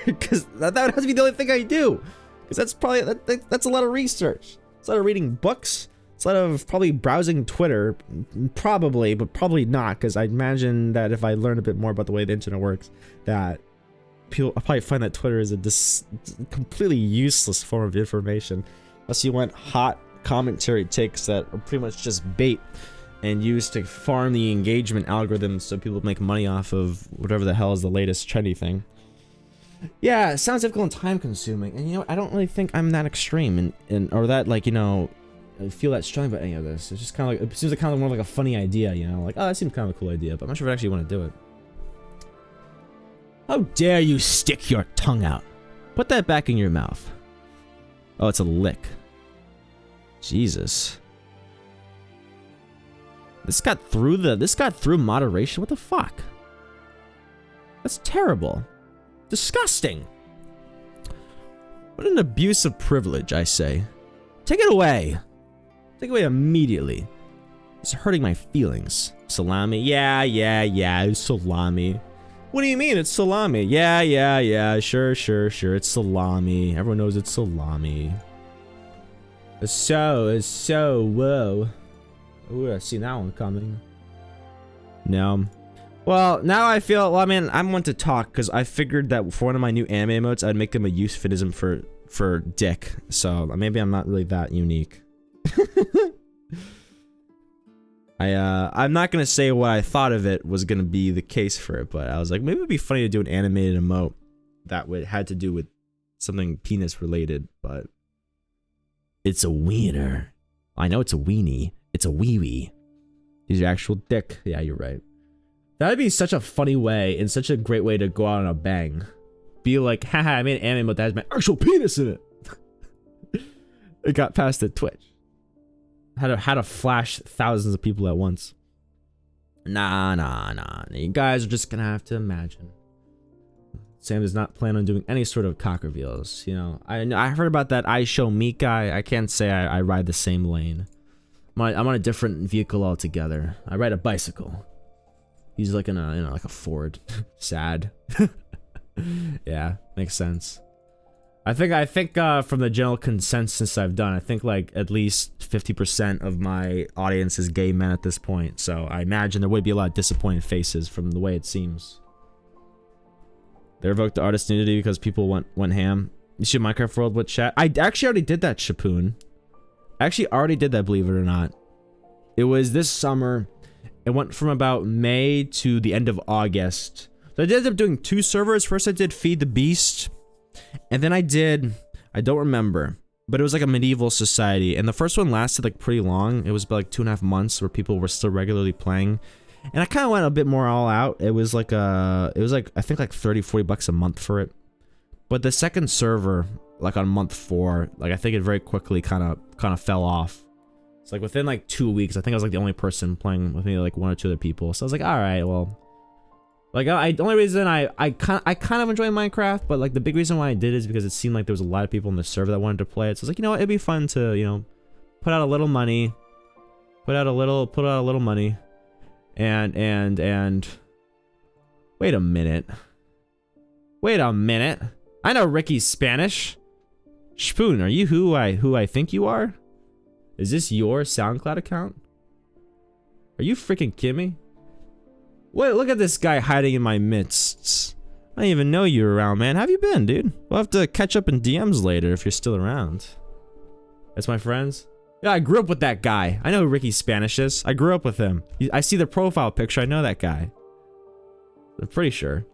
because that would have to be the only thing I do. Because that's probably that's a lot of research. It's a lot of reading books. It's a lot of probably browsing Twitter, probably, but probably not. Because I imagine that if I learn a bit more about the way the internet works, that I'll probably find that Twitter is a completely useless form of information, unless you want hot commentary takes that are pretty much just bait and used to farm the engagement algorithms so people make money off of whatever the hell is the latest trendy thing. Yeah, it sounds difficult and time consuming, and you know, I don't really think I'm that extreme and or that, like, you know, I feel that strong about any of this. It's just kind of like, it seems like kind of more like a funny idea, you know, like, oh, that seems kind of a cool idea, but I'm not sure if I actually want to do it. How dare you stick your tongue out? Put that back in your mouth. Oh, it's a lick. Jesus. This got through moderation. What the fuck? That's terrible. Disgusting. What an abuse of privilege, I say. Take it away. Take it away immediately. It's hurting my feelings. Salami? Yeah, it's salami. What do you mean it's salami? Yeah, sure, it's salami. Everyone knows it's salami. So, whoa. Ooh, I see that one coming. No. Well, now I feel, well, I mean, I'm one to talk, because I figured that for one of my new anime emotes, I'd make them a euphemism for dick. So, maybe I'm not really that unique. I'm not gonna say what I thought of it was gonna be the case for it, but I was like, maybe it'd be funny to do an animated emote that had to do with something penis related, but it's a wiener. I know it's a weenie. It's a wee-wee. These are actual dick. Yeah, you're right. That'd be such a funny way and such a great way to go out on a bang. Be like, haha, I made an anime but that has my actual penis in it. It got past the Twitch. Had to flash thousands of people at once. Nah. You guys are just gonna have to imagine. Sam does not plan on doing any sort of cock reveals. You know, I heard about that I Show Meat guy. I can't say I ride the same lane. I'm on a different vehicle altogether. I ride a bicycle. He's like in a, you know, like a Ford. Sad. Yeah, makes sense. I think from the general consensus I've done, I think like at least 50% of my audience is gay men at this point. So I imagine there would be a lot of disappointed faces from the way it seems. They revoked the artist nudity because people went ham. You should Minecraft World with chat. I actually already did that, Shapoon. I actually already did that, believe it or not. It was this summer. It went from about May to the end of August. So I ended up doing 2 servers. First I did Feed the Beast. And then I did, I don't remember, but it was like a medieval society. And the first one lasted like pretty long. It was about like 2.5 months where people were still regularly playing. And I kind of went a bit more all out. It was like I think like 30-40 bucks a month for it. But the second server, like on month 4, like I think it very quickly kind of fell off. It's like within like 2 weeks, I think I was like the only person playing with maybe like 1 or 2 other people. So I was like, all right, well, like the only reason I kind of enjoy Minecraft, but like the big reason why I did is because it seemed like there was a lot of people in the server that wanted to play it. So I was like, you know what, it'd be fun to, you know, put out a little money, put out a little money, and wait a minute. I know Ricky's Spanish. Spoon, are you who I think you are? Is this your SoundCloud account? Are you freaking kidding me? Wait, look at this guy hiding in my midst. I didn't even know you were around, man. How have you been, dude? We'll have to catch up in DMs later if you're still around. That's my friends? Yeah, I grew up with that guy. I know who Ricky Spanish is. I grew up with him. I see the profile picture. I know that guy. I'm pretty sure.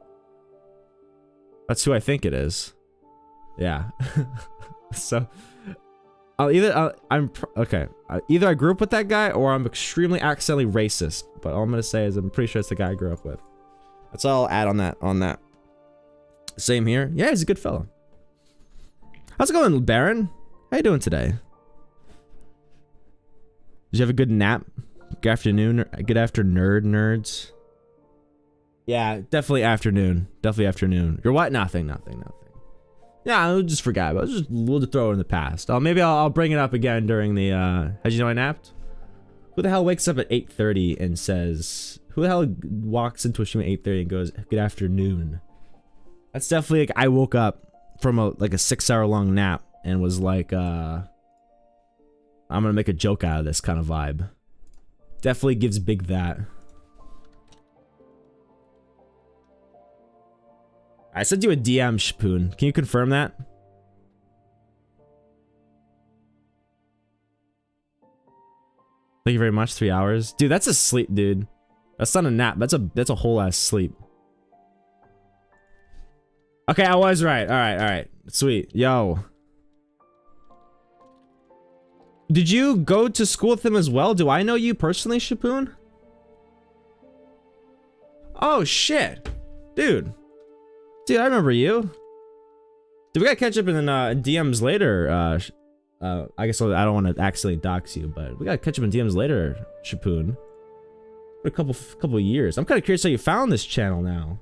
That's who I think it is. Yeah. So, either I grew up with that guy or I'm extremely accidentally racist. But all I'm gonna say is I'm pretty sure it's the guy I grew up with. That's all I'll add on that. Same here. Yeah, he's a good fellow. How's it going, Baron? How you doing today? Did you have a good nap? Good afternoon. Good after nerds. Yeah, definitely afternoon. Definitely afternoon. You're what? Nothing. Yeah, I just forgot about it. We'll just throw it in the past. Maybe I'll bring it up again during the, how'd you know I napped? Who the hell wakes up at 8:30 and says, who the hell walks into a stream at 8:30 and goes, good afternoon? That's definitely like, I woke up from a 6-hour long nap and was like, I'm gonna make a joke out of this kind of vibe. Definitely gives big that. I sent you a DM, Shapoon. Can you confirm that? Thank you very much. 3 hours. Dude, that's a sleep, dude. That's not a nap. That's a whole ass sleep. Okay, I was right. Alright. Sweet. Yo. Did you go to school with him as well? Do I know you personally, Shapoon? Oh, shit. Dude, I remember you. Dude, we gotta catch up in DMs later. I guess I don't want to accidentally dox you, but we gotta catch up in DMs later, Shapoon. For a couple years. I'm kind of curious how you found this channel now.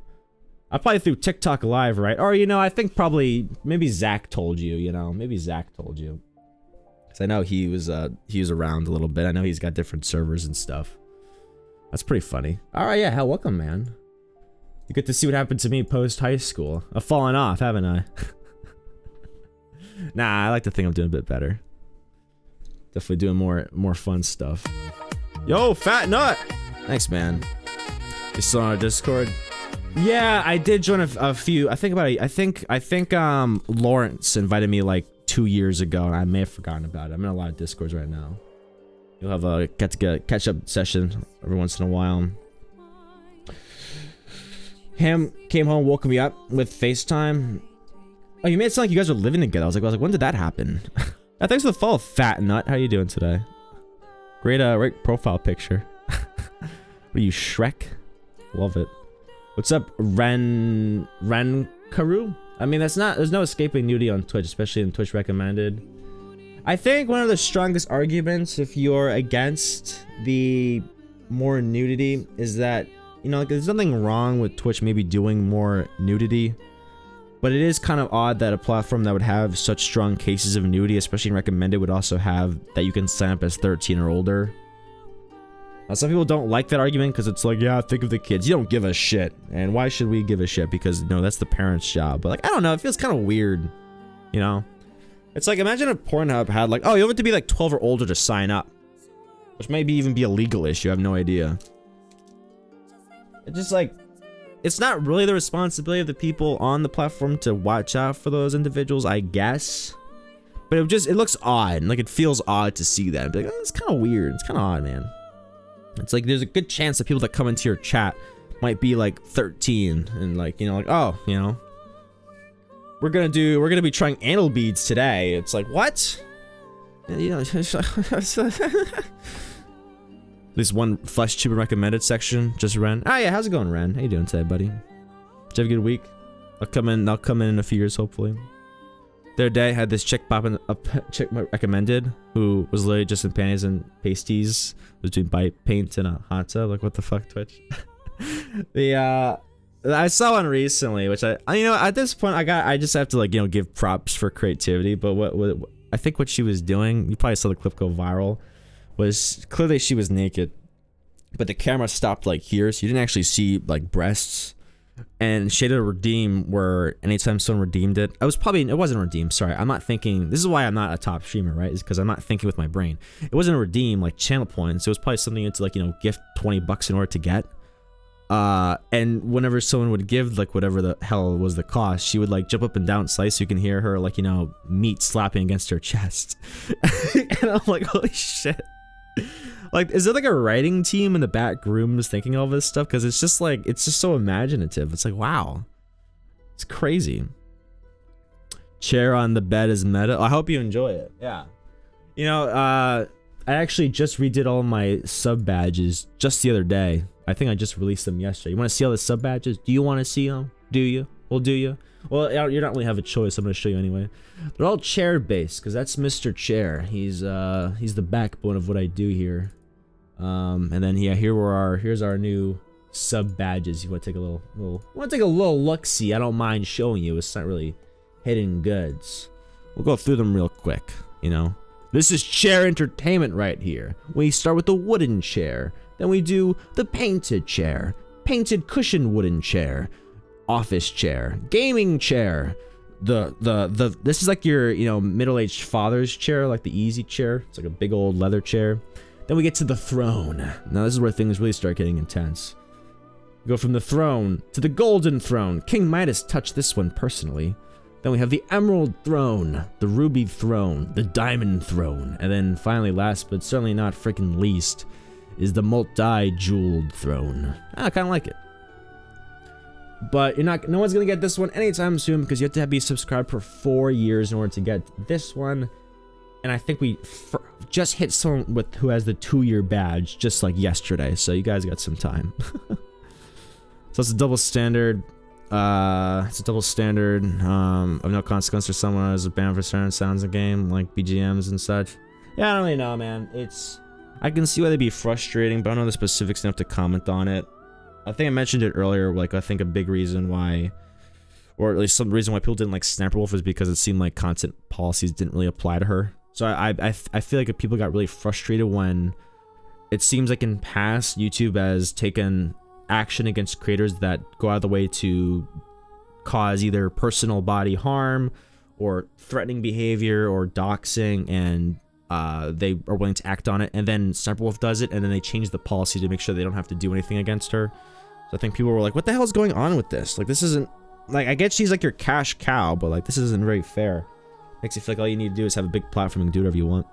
I probably through TikTok Live, right? Or, you know, I think probably, maybe Zach told you, you know? Maybe Zach told you. Because I know he was around a little bit. I know he's got different servers and stuff. That's pretty funny. Alright, yeah, hell, welcome, man. You get to see what happened to me post-high school. I've fallen off, haven't I? Nah, I like to think I'm doing a bit better. Definitely doing more fun stuff. Yo, Fat Nut! Thanks, man. You still on our Discord? Yeah, I did join a few. I think Lawrence invited me like 2 years ago, and I may have forgotten about it. I'm in a lot of Discords right now. You'll have a catch-up session every once in a while. Ham came home, woke me up with FaceTime. Oh, you made it sound like you guys were living together. I was like, when did that happen? Thanks for the follow, Fat Nut. How you doing today? Great profile picture. What are you, Shrek? Love it. What's up, Ren Karu? I mean, there's no escaping nudity on Twitch, especially in Twitch recommended. I think one of the strongest arguments if you're against the more nudity is that, you know, like, there's nothing wrong with Twitch maybe doing more nudity, but it is kind of odd that a platform that would have such strong cases of nudity, especially in recommended, would also have that you can sign up as 13 or older. Now, some people don't like that argument because it's like, yeah, think of the kids. You don't give a shit. And why should we give a shit? Because, no, that's the parents' job. But, like, I don't know. It feels kind of weird, you know? It's like, imagine if Pornhub had, like, oh, you have to be, like, 12 or older to sign up. Which maybe even be a legal issue. I have no idea. It's just like, it's not really the responsibility of the people on the platform to watch out for those individuals, I guess. But it looks odd. Like, it feels odd to see that. Be like, oh, it's kind of weird. It's kind of odd, man. It's like there's a good chance that people that come into your chat might be like 13 and like, you know, like, oh, you know, we're gonna be trying anal beads today. It's like, what? You know, this one flesh tube recommended section just Ren. Oh yeah, how's it going, Ren? How you doing today, buddy? Did you have a good week? I'll come in in a few years, hopefully. The other day, I had this chick popping up, chick recommended, who was literally just in panties and pasties, was doing bite paint and a hot tub. Like, what the fuck, Twitch? I saw one recently, which I you know, at this point, I just have to, like, you know, give props for creativity. But what I think what she was doing, you probably saw the clip go viral, was clearly she was naked, but the camera stopped like here, so you didn't actually see like breasts. And she had to redeem where anytime someone redeemed it, it wasn't redeemed, sorry, I'm not thinking, this is why I'm not a top streamer, right, is because I'm not thinking with my brain. It wasn't a redeem like channel points, it was probably something into like, you know, gift 20 bucks in order to get. And whenever someone would give like whatever the hell was the cost, she would like jump up and down slice so you can hear her like, you know, meat slapping against her chest. And I'm like, holy shit. Like, is there like a writing team in the back rooms thinking all this stuff? Because it's just like, it's just so imaginative. It's like, wow, it's crazy. Chair on the bed is meta. I hope you enjoy it. Yeah. You know, I actually just redid all my sub badges just the other day. I think I just released them yesterday. You want to see all the sub badges? Do you want to see them? Do you? Well, do you? Well, you don't really have a choice. I'm going to show you anyway. They're all chair based because that's Mr. Chair. He's the backbone of what I do here. And then yeah, here's our new sub badges. You want to take a little look-see? I don't mind showing you. It's not really hidden goods. We'll go through them real quick. You know, this is chair entertainment right here. We start with the wooden chair, then we do the painted chair, painted cushion wooden chair, office chair, gaming chair. This is like your, you know, middle-aged father's chair, like the easy chair. It's like a big old leather chair. Then we get to the throne. Now this is where things really start getting intense. We go from the throne to the golden throne. King Midas touched this one personally. Then we have the emerald throne, the ruby throne, the diamond throne, and then finally, last but certainly not freaking least, is the multi-jeweled throne. I kind of like it. But no one's gonna get this one anytime soon because you have to be subscribed for 4 years in order to get this one. And I think we just hit someone who has the 2-year badge just like yesterday, so you guys got some time. So it's a double standard. It's a double standard of no consequence for someone who's banned for certain sounds in game, like BGMs and such. Yeah, I don't really know, man. I can see why they'd be frustrating, but I don't know the specifics enough to comment on it. I think I mentioned it earlier, like I think a big reason why, or at least some reason why people didn't like Snapperwolf is because it seemed like content policies didn't really apply to her. So I feel like people got really frustrated when it seems like in past YouTube has taken action against creators that go out of the way to cause either personal body harm or threatening behavior or doxing, and they are willing to act on it, and then Snapperwolf does it, and then they change the policy to make sure they don't have to do anything against her. So I think people were like, what the hell is going on with this? Like, this isn't, like, I get she's like your cash cow, but like, this isn't very fair. Makes you feel like all you need to do is have a big platform and do whatever you want.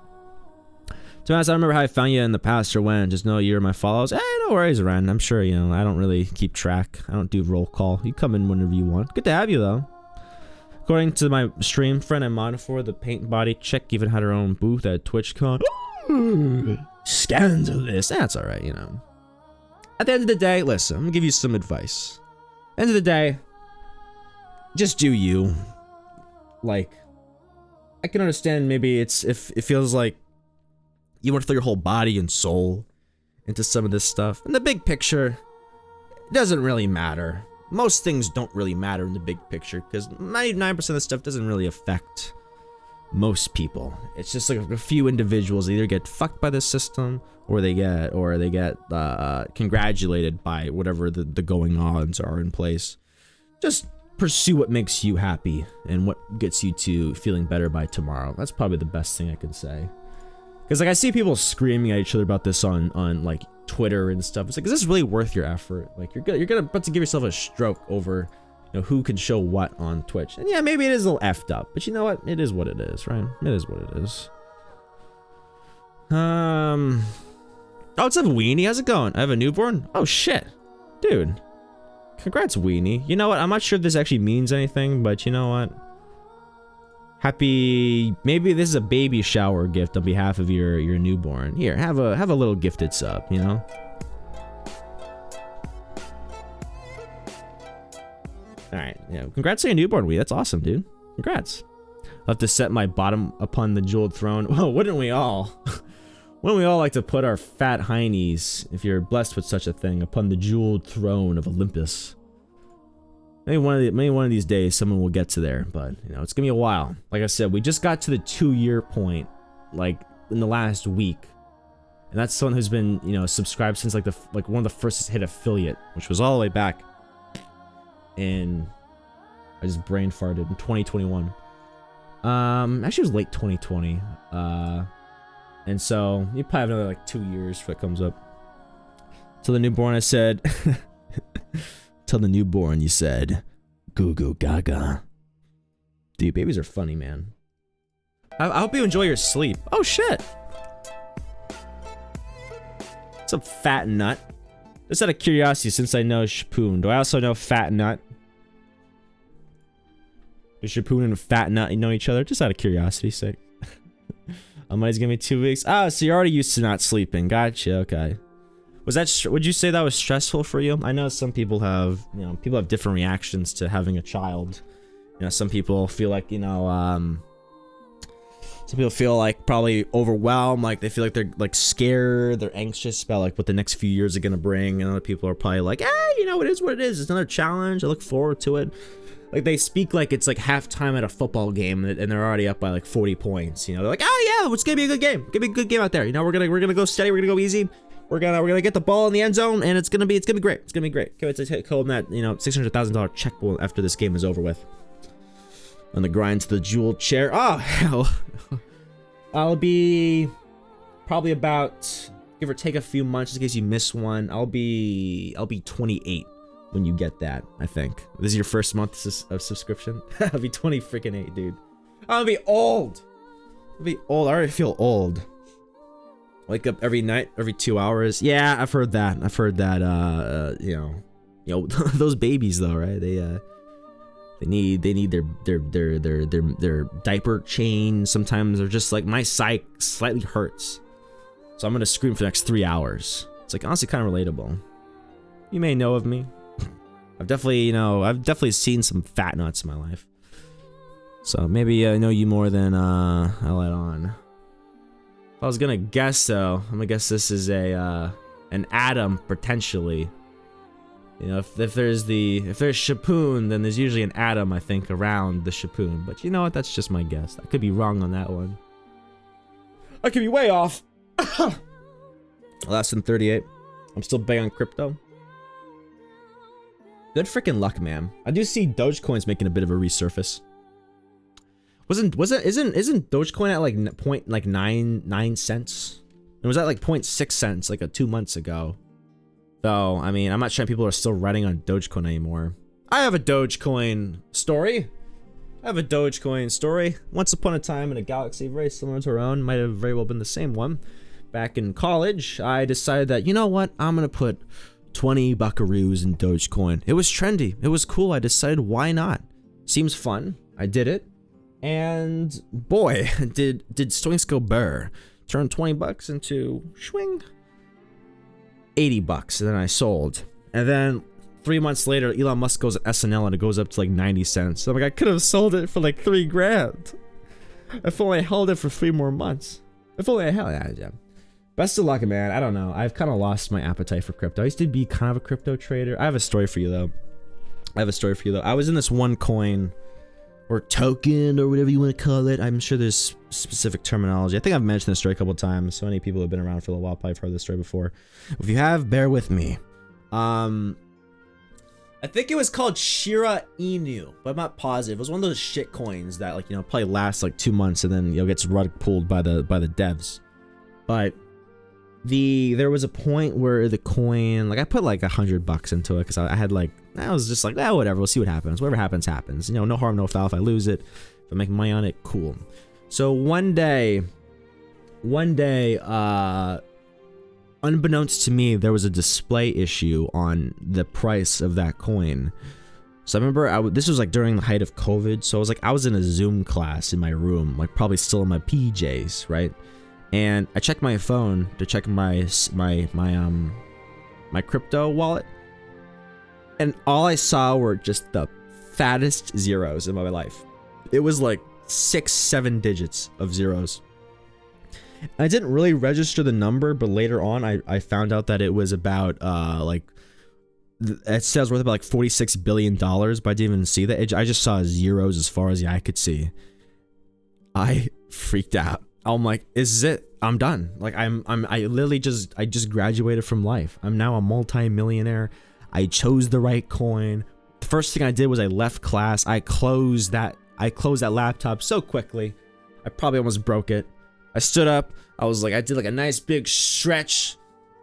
To be honest, I don't remember how I found you in the past or when. Just know you're my followers. Hey, no worries, Ren. I'm sure, you know, I don't really keep track. I don't do roll call. You come in whenever you want. Good to have you, though. According to my stream friend I'm on for, the paint body chick even had her own booth at TwitchCon. Scandalous. That's alright, you know. At the end of the day, listen, I'm gonna give you some advice. End of the day, just do you. Like, I can understand maybe if it feels like you want to throw your whole body and soul into some of this stuff. In the big picture, it doesn't really matter. Most things don't really matter in the big picture because 99% of the stuff doesn't really affect most people. It's just like a few individuals either get fucked by the system or they get congratulated by whatever the going ons are in place. Just pursue what makes you happy and what gets you to feeling better by tomorrow. That's probably the best thing I can say. Because like I see people screaming at each other about this on like Twitter and stuff. It's like, is this really worth your effort? Like, you're gonna about to give yourself a stroke over, you know, who can show what on Twitch. And yeah, maybe it is a little effed up, but you know what? It is what it is, right? It is what it is. Oh, what's up, Weenie? How's it going? I have a newborn? Oh, shit. Dude. Congrats, Weenie. You know what? I'm not sure if this actually means anything, but you know what? Happy... Maybe this is a baby shower gift on behalf of your newborn. Here, have a little gifted sub, you know? Alright, yeah. Congrats on your newborn, Weenie. That's awesome, dude. Congrats. I'll have to set my bottom upon the jeweled throne. Oh, wouldn't we all? Wouldn't we all like to put our fat heinies, if you're blessed with such a thing, upon the jeweled throne of Olympus? Maybe one of these days, someone will get to there, but you know, it's gonna be a while. Like I said, we just got to the 2-year point, like in the last week, and that's someone who's been, you know, subscribed since like one of the first to hit affiliate, which was all the way back in. I just brain farted in 2021. Actually, it was late 2020. And so you probably have another like 2 years if it comes up. Till the newborn, I said. Till the newborn, you said, "Goo goo gaga." Dude, babies are funny, man. I hope you enjoy your sleep. Oh shit. What's up, Fat Nut? Just out of curiosity, since I know Shapoon, do I also know Fat Nut? Do Shapoon and Fat Nut know each other? Just out of curiosity's sake. Somebody's giving me 2 weeks. Oh, so you're already used to not sleeping. Gotcha. Okay. Was that? Would you say that was stressful for you? I know some people have, you know, people have different reactions to having a child. You know, some people feel like, you know, some people feel like probably overwhelmed, like they feel like they're like scared, they're anxious about like what the next few years are gonna bring, and other people are probably like, you know, it is what it is. It's another challenge. I look forward to it. Like they speak like it's like halftime at a football game, and they're already up by like 40 points. You know, they're like, oh yeah, it's gonna be a good game. It's gonna be a good game out there. You know, we're gonna go steady. We're gonna go easy. We're gonna get the ball in the end zone, and it's gonna be great. It's gonna be great. Can't wait to take home that, you know, $600,000 check after this game is over with. On the grind to the jeweled chair. Oh hell, I'll be probably about, give or take a few months, just in case you miss one. I'll be 28 when you get that. I think this is your first month of subscription. I'll be 20 freaking 8, dude. I'll be old. I'll be old. I already feel old. Wake up every night, every 2 hours. Yeah, I've heard that. I've heard that. You know, those babies though, right? They need their diaper change. Sometimes they're just like, my psych slightly hurts, so I'm gonna scream for the next 3 hours. It's like honestly kind of relatable. You may know of me. I've definitely seen some fat nuts in my life. So maybe I know you more than I let on. If I was gonna guess though, I'm gonna guess this is an atom potentially. You know, if there's Shapoon, then there's usually an atom, I think, around the Shapoon. But you know what? That's just my guess. I could be wrong on that one. I could be way off. Less than 38. I'm still big on crypto. Good freaking luck, man. I do see Dogecoin's making a bit of a resurface. Isn't Dogecoin at like 0.99 cents? It was at like 0.6 cents like 2 months ago. Though, I mean, I'm not sure people are still writing on Dogecoin anymore. I have a Dogecoin story. Once upon a time in a galaxy very similar to our own, might have very well been the same one. Back in college, I decided that, you know what, I'm gonna put 20 buckaroos in Dogecoin. It was trendy. It was cool. I decided, why not? Seems fun. I did it. And boy, did Stoinks go burr. Turned 20 bucks into swing 80 bucks, and then I sold. And then 3 months later, Elon Musk goes at SNL and it goes up to like 90 cents. So I'm like, I could have sold it for like 3 grand. If only I held it for 3 more months. If only I held it. Yeah. Best of luck, man. I don't know. I've kind of lost my appetite for crypto. I used to be kind of a crypto trader. I have a story for you though. I was in this one coin or token or whatever you want to call it. I'm sure there's specific terminology. I think I've mentioned this story a couple of times. So many people have been around for a while probably have heard this story before. If you have, bear with me. I think it was called Shira Inu, but I'm not positive. It was one of those shit coins that, like, you know, probably lasts like 2 months and then, you know, gets rug pulled by the devs. But there was a point where the coin, like I put like $100 into it because I had like, I was just like, oh, whatever, we'll see what happens. Whatever happens, happens. You know, no harm, no foul. If I lose it, if I make money on it, cool. So one day, unbeknownst to me, there was a display issue on the price of that coin. So I remember this was like during the height of COVID. So I was in a Zoom class in my room, like probably still in my PJs, right? And I checked my phone to check my crypto wallet, and all I saw were just the fattest zeros in my life. It was like 6-7 digits of zeros. I didn't really register the number, but later on I found out that it was about it says worth about like $46 billion, but I didn't even see that. I just saw zeros as far as the eye could see. I freaked out. I'm like, is it? I'm done. Like I literally just graduated from life. I'm now a multi-millionaire. I chose the right coin. The first thing I did was I left class. I closed that laptop so quickly. I probably almost broke it. I stood up. I was like, I did like a nice big stretch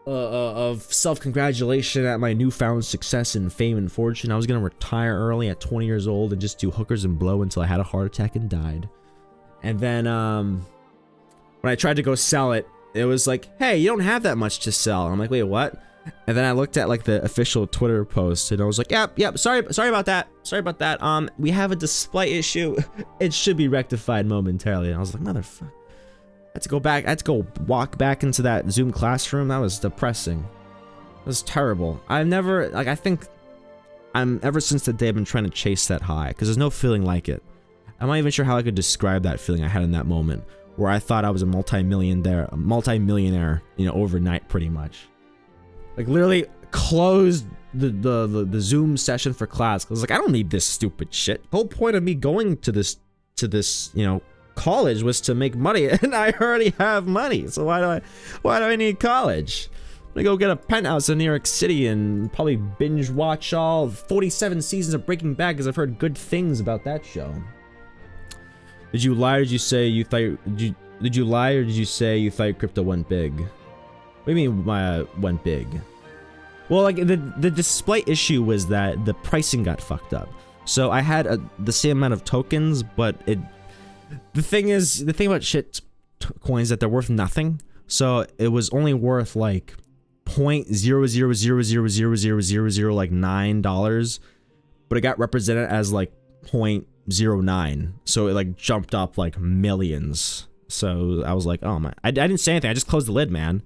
of self-congratulation at my newfound success and fame and fortune. I was gonna retire early at 20 years old and just do hookers and blow until I had a heart attack and died. And then when I tried to go sell it, it was like, hey, you don't have that much to sell. And I'm like, wait, what? And then I looked at like the official Twitter post and I was like, yep, sorry about that. We have a display issue. It should be rectified momentarily. And I was like, motherfucker. I had to go walk back into that Zoom classroom. That was depressing. It was terrible. I think ever since the day I've been trying to chase that high, because there's no feeling like it. I'm not even sure how I could describe that feeling I had in that moment, where I thought I was a multi-millionaire, you know, overnight pretty much. Like literally closed the Zoom session for class. I was like, I don't need this stupid shit. The whole point of me going to this, you know, college was to make money, and I already have money. So why do I need college? I'm gonna go get a penthouse in New York City and probably binge watch all 47 seasons of Breaking Bad because I've heard good things about that show. Did you lie or did you say you thought did you lie or did you say you thought crypto went big? What do you mean went big? Well, like the display issue was that the pricing got fucked up. So I had the same amount of tokens, but the thing about shit coins that they're worth nothing. So it was only worth like $0.0000000 like $9, but it got represented as like 0.09. So it like jumped up like millions. So I was like, oh my, I didn't say anything. I just closed the lid, man.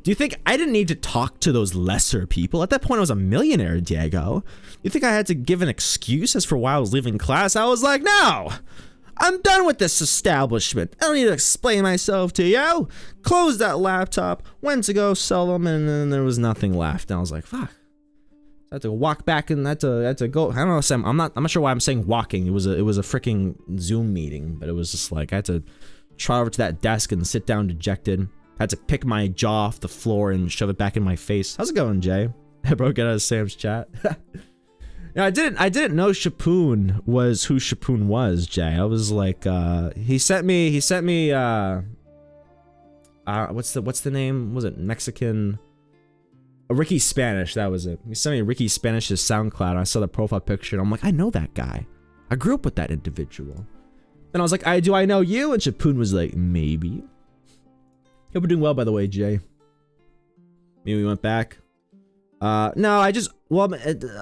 Do you think I didn't need to talk to those lesser people? At that point, I was a millionaire, Diego. You think I had to give an excuse as for why I was leaving class? I was like, no, I'm done with this establishment. I don't need to explain myself to you. Closed that laptop, went to go sell them, and then there was nothing left. And I was like, fuck. I had to walk back and I had to go. I don't know. I'm not sure why I'm saying walking. It was a freaking Zoom meeting, but it was just like I had to try over to that desk and sit down dejected. I had to pick my jaw off the floor and shove it back in my face. How's it going, Jay? I broke it out of Sam's chat. Yeah, I didn't know Shapoon was who Shapoon was, Jay. I was like, he sent me what's the name? Was it Mexican? Ricky Spanish, that was it. He sent me Ricky Spanish's SoundCloud, and I saw the profile picture, and I'm like, I know that guy. I grew up with that individual. And I was like, do I know you? And Shapoon was like, maybe. Hope you're doing well, by the way, Jay. Maybe we went back. No, I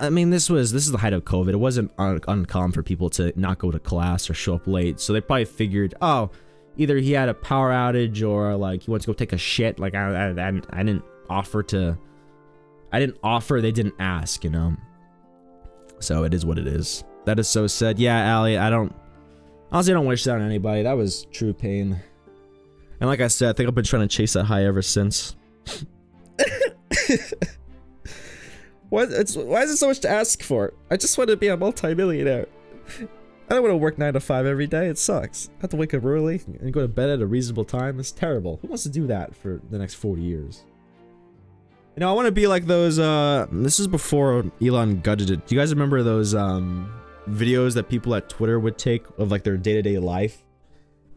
mean, this is the height of COVID. It wasn't uncommon for people to not go to class or show up late. So they probably figured, oh, either he had a power outage or like he went to go take a shit. Like I didn't offer, they didn't ask, you know? So it is what it is. That is so sad. Yeah, Allie, honestly, I don't wish that on anybody. That was true pain. And like I said, I think I've been trying to chase that high ever since. Why is it so much to ask for? I just want to be a multi-millionaire. I don't want to work 9 to 5 every day. It sucks. I have to wake up early and go to bed at a reasonable time. It's terrible. Who wants to do that for the next 40 years? You know, I want to be like those, this is before Elon gutted it. Do you guys remember those, videos that people at Twitter would take of like their day-to-day life?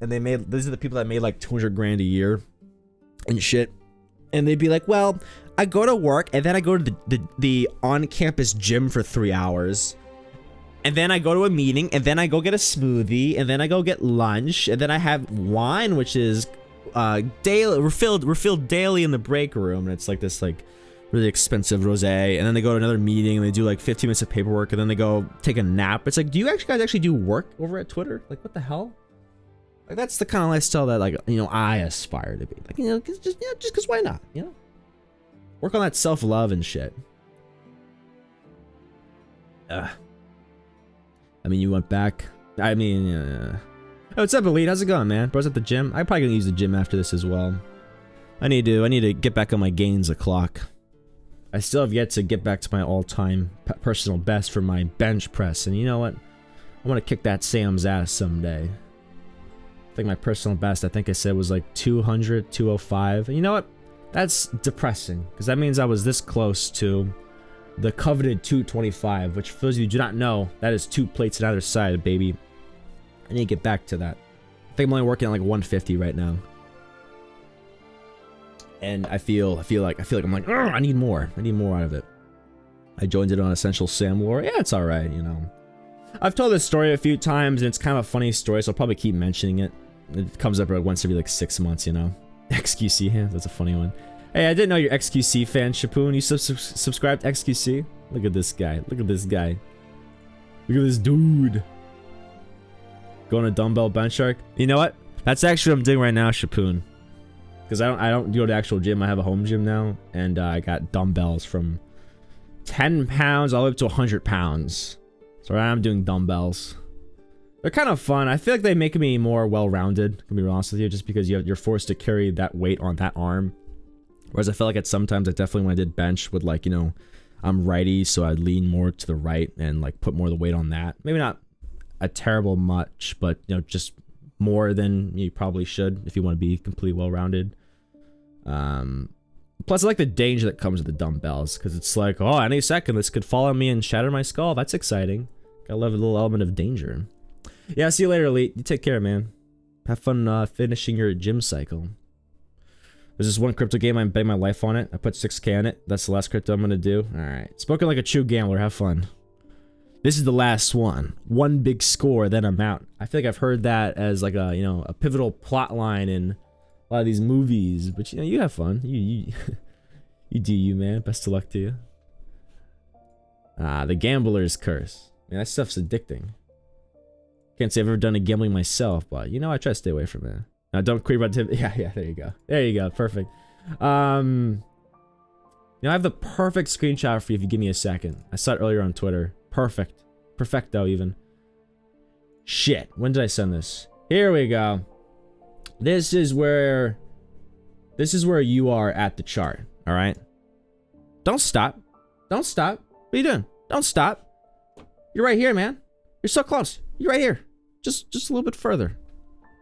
And these are the people that made like 200 grand a year and shit. And they'd be like, well, I go to work and then I go to the on-campus gym for 3 hours. And then I go to a meeting and then I go get a smoothie and then I go get lunch and then I have wine, which is daily refilled daily in the break room. And it's like this like really expensive rosé. And then they go to another meeting and they do like 15 minutes of paperwork and then they go take a nap. It's like, do you guys actually do work over at Twitter? Like, what the hell? Like, that's the kind of lifestyle that, like, you know, I aspire to be. Like, you know, just because why not, you know? Work on that self-love and shit. I mean, you went back. I mean, oh, what's up, Elite? How's it going, man? Bro's at the gym. I'm probably gonna use the gym after this as well. I need to get back on my gains o'clock. I still have yet to get back to my all-time personal best for my bench press. And you know what? I want to kick that Sam's ass someday. I think my personal best, I think I said, was like 200, 205. And you know what? That's depressing, because that means I was this close to the coveted 225, which for those of you who do not know, that is 2 plates on either side, baby. I need to get back to that. I think I'm only working at like 150 right now. And I feel like I'm like, I need more. I need more out of it. I joined it on Essential Sam Lore. Yeah, it's alright, you know. I've told this story a few times, and it's kind of a funny story, so I'll probably keep mentioning it. It comes up once every like 6 months, you know. XQC, yeah, that's a funny one. Hey, I didn't know you're XQC fan, Shapoon. You subscribe to XQC? Look at this guy. Look at this guy. Look at this dude. Going to dumbbell bench shark. You know what? That's actually what I'm doing right now, Shapoon. Because I don't go to actual gym. I have a home gym now, and I got dumbbells from 10 pounds all the way up to 100 pounds. So right now I'm doing dumbbells. They're kind of fun. I feel like they make me more well-rounded, to be honest with you, just because you're forced to carry that weight on that arm. Whereas I felt like at sometimes, I definitely, when I did bench, would like, you know, I'm righty, so I'd lean more to the right and like put more of the weight on that. Maybe not a terrible much, but you know, just more than you probably should if you want to be completely well-rounded. Plus I like the danger that comes with the dumbbells, because it's like, oh, any second this could fall on me and shatter my skull. That's exciting. I love a little element of danger. Yeah, see you later, Elite. You take care, man. Have fun finishing your gym cycle. There's this one crypto game, I'm betting my life on it. I put 6K on it. That's the last crypto I'm gonna do. Alright. Spoken like a true gambler. Have fun. This is the last one. One big score, then I'm out. I feel like I've heard that as like a, you know, a pivotal plot line in a lot of these movies. But, you know, you have fun. You do you, man. Best of luck to you. The gambler's curse. Man, that stuff's addicting. Can't say I've ever done a gambling myself, but you know, I try to stay away from it. Now, don't query about tip. Yeah, there you go. There you go. Perfect. You know, I have the perfect screenshot for you if you give me a second. I saw it earlier on Twitter. Perfect. Perfecto, even. Shit. When did I send this? Here we go. This is where you are at the chart. All right. Don't stop. Don't stop. What are you doing? Don't stop. You're right here, man. You're so close. You're right here. Just a little bit further.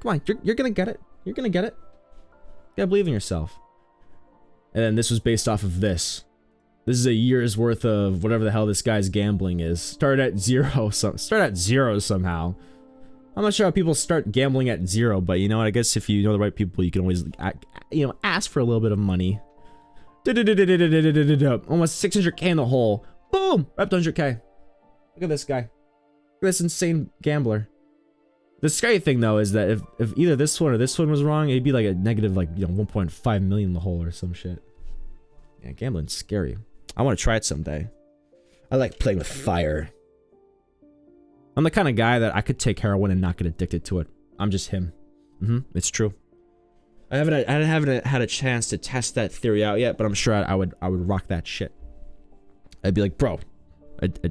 Come on, you're gonna get it. You're gonna get it. You gotta believe in yourself. And then this was based off of this. This is a year's worth of whatever the hell this guy's gambling is. Start at zero somehow. I'm not sure how people start gambling at 0, but you know what? I guess if you know the right people, you can always, you know, ask for a little bit of money. Almost 600K in the hole. Boom! Right up to 100K. Look at this guy. Look at this insane gambler. The scary thing though is that if either this one or this one was wrong, it'd be like a negative, like, you know, 1.5 million in the hole or some shit. Yeah, gambling's scary. I want to try it someday. I like playing with fire. I'm the kind of guy that I could take heroin and not get addicted to it. I'm just him. It's true. I haven't had a chance to test that theory out yet, but I'm sure I would rock that shit. I'd be like, bro,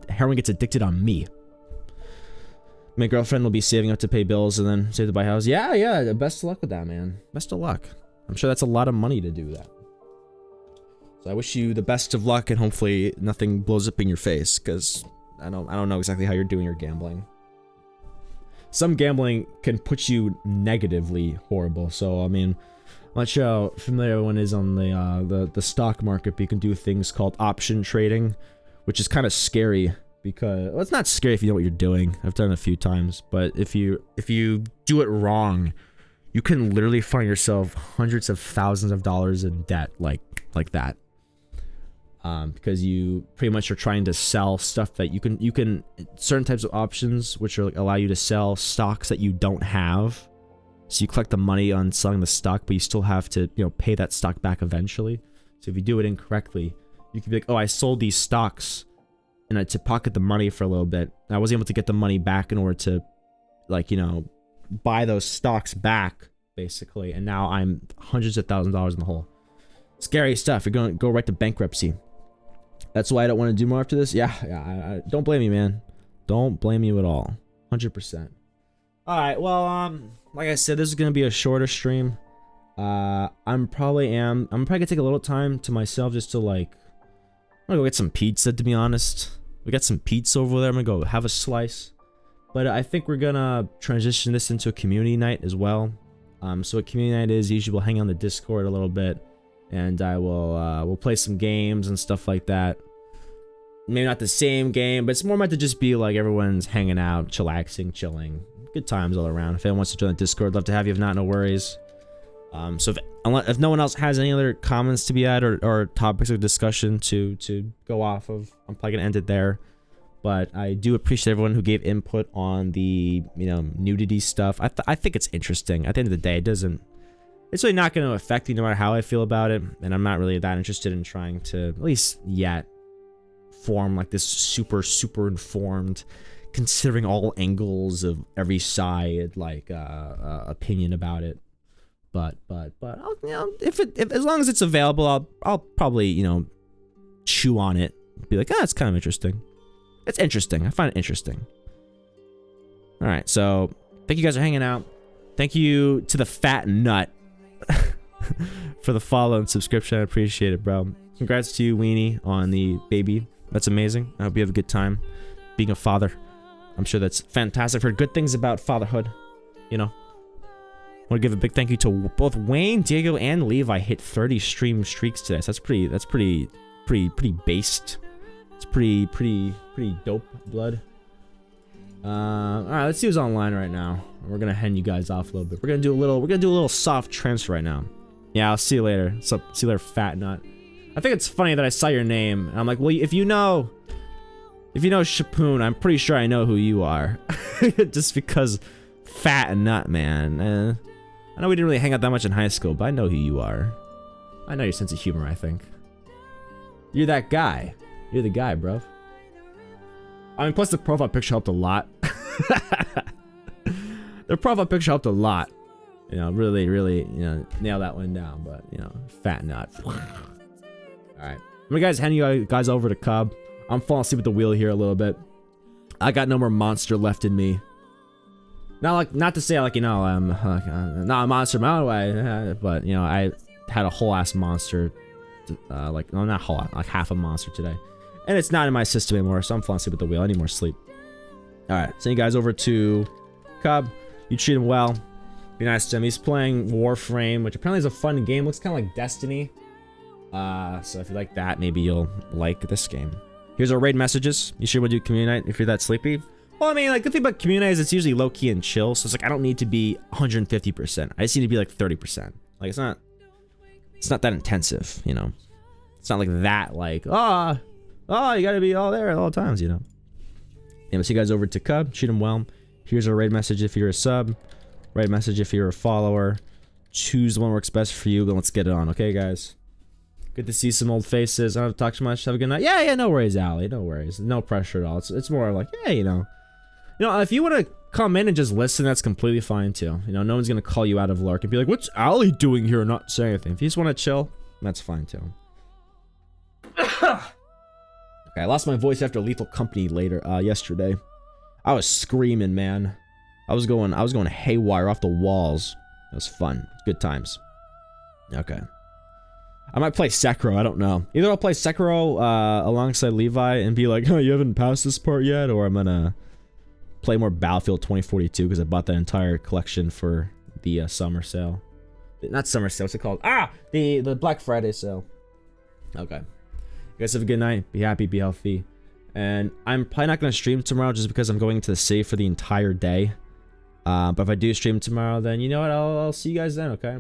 heroin gets addicted on me. My girlfriend will be saving up to pay bills and then save to buy a house. Yeah. Best of luck with that, man. Best of luck. I'm sure that's a lot of money to do that. So I wish you the best of luck and hopefully nothing blows up in your face, because I don't know exactly how you're doing your gambling. Some gambling can put you negatively horrible. So I mean, I'm not sure how familiar everyone is on the stock market, but you can do things called option trading, which is kind of scary. Because, well, it's not scary if you know what you're doing. I've done it a few times, but if you do it wrong, you can literally find yourself hundreds of thousands of dollars in debt, like like that. Because you pretty much are trying to sell stuff that you can certain types of options which are like allow you to sell stocks that you don't have. So you collect the money on selling the stock, but you still have to, you know, pay that stock back eventually. So if you do it incorrectly, you can be like, oh, I sold these stocks and to pocket the money for a little bit. I was able to get the money back in order to, like, you know, buy those stocks back, basically. And now I'm hundreds of thousands of dollars in the hole. Scary stuff. You're going to go right to bankruptcy. That's why I don't want to do more after this. Yeah, I don't blame you, man. Don't blame you at all. 100%. All right, well, like I said, this is gonna be a shorter stream. I'm probably gonna take a little time to myself just to like, I'm gonna go get some pizza. To be honest, we got some pizza over there. I'm gonna go have a slice. But I think we're gonna transition this into a community night as well. So what community night is, usually we'll hang on the Discord a little bit, and I will we'll play some games and stuff like that. Maybe not the same game, but it's more meant to just be like everyone's hanging out, chillaxing, chilling. Good times all around. If anyone wants to join the Discord, love to have you. If not, no worries. So if no one else has any other comments to be added or topics of discussion to go off of, I'm probably gonna end it there. But I do appreciate everyone who gave input on the, you know, nudity stuff. I think it's interesting. At the end of the day, it's really not going to affect me no matter how I feel about it, and I'm not really that interested in trying to, at least yet, form like this super informed, considering all angles of every side, like opinion about it. But I'll, you know, if as long as it's available, I'll probably, you know, chew on it, be like, it's kind of interesting. It's interesting. I find it interesting. All right, so thank you guys for hanging out. Thank you to the fat nut for the follow and subscription. I appreciate it, bro. Congrats to you, Weenie, on the baby. That's amazing. I hope you have a good time being a father. I'm sure that's fantastic. I've heard good things about fatherhood, you know. I want to give a big thank you to both Wayne, Diego, and Levi. Hit 30 stream streaks today. So that's pretty based. It's pretty dope, blood. All right, let's see who's online right now. We're gonna hand you guys off a little bit. We're gonna do a little soft transfer right now. Yeah, I'll see you later. See you later, fat nut. I think it's funny that I saw your name and I'm like, well, if you know Shapoon, I'm pretty sure I know who you are. Just because fat and nut, man. I know we didn't really hang out that much in high school, but I know who you are. I know your sense of humor, I think. You're that guy. You're the guy, bro. I mean, plus the profile picture helped a lot. The profile picture helped a lot. You know, really, you know, nail that one down. But, you know, fat nut. Alright. I'm gonna hand you guys over to Cub. I'm falling asleep at the wheel here a little bit. I got no more monster left in me. Not to say, like, you know, I'm not a monster my own way, but, you know, I had a whole ass monster, like, no, not whole, like half a monster today. And it's not in my system anymore, so I'm falling asleep at the wheel. I need more sleep. Alright, send you guys over to Cub. You treat him well. Be nice to him. He's playing Warframe, which apparently is a fun game. Looks kind of like Destiny. So if you like that, maybe you'll like this game. Here's our raid messages. You sure we'll do community night if you're that sleepy? Well, I mean, like, the thing about community is it's usually low-key and chill, so it's like I don't need to be 150%. I just need to be like 30%. Like, it's not that intensive, you know? It's not like that, like, you gotta be all there at all times, you know? Anyway, see you guys over to Cub. Treat him well. Here's our raid message if you're a sub. Raid message if you're a follower. Choose the one that works best for you, then let's get it on, okay, guys? Good to see some old faces. I don't have to talk too much. Have a good night. Yeah, no worries, Allie. No worries. No pressure at all. It's more like, yeah, you know, if you want to come in and just listen, that's completely fine too. You know, no one's gonna call you out of lark and be like, "What's Allie doing here?" and not say anything. If you just want to chill, that's fine too. Okay, I lost my voice after Lethal Company yesterday. I was screaming, man. I was going haywire off the walls. It was fun. Good times. Okay. I might play Sekiro, I don't know. Either I'll play Sekiro alongside Levi and be like, oh, you haven't passed this part yet, or I'm gonna play more Battlefield 2042 because I bought that entire collection for the summer sale. Not summer sale, what's it called? The Black Friday sale. Okay. You guys have a good night. Be happy, be healthy. And I'm probably not gonna stream tomorrow just because I'm going to the city for the entire day. But if I do stream tomorrow, then you know what? I'll see you guys then, okay?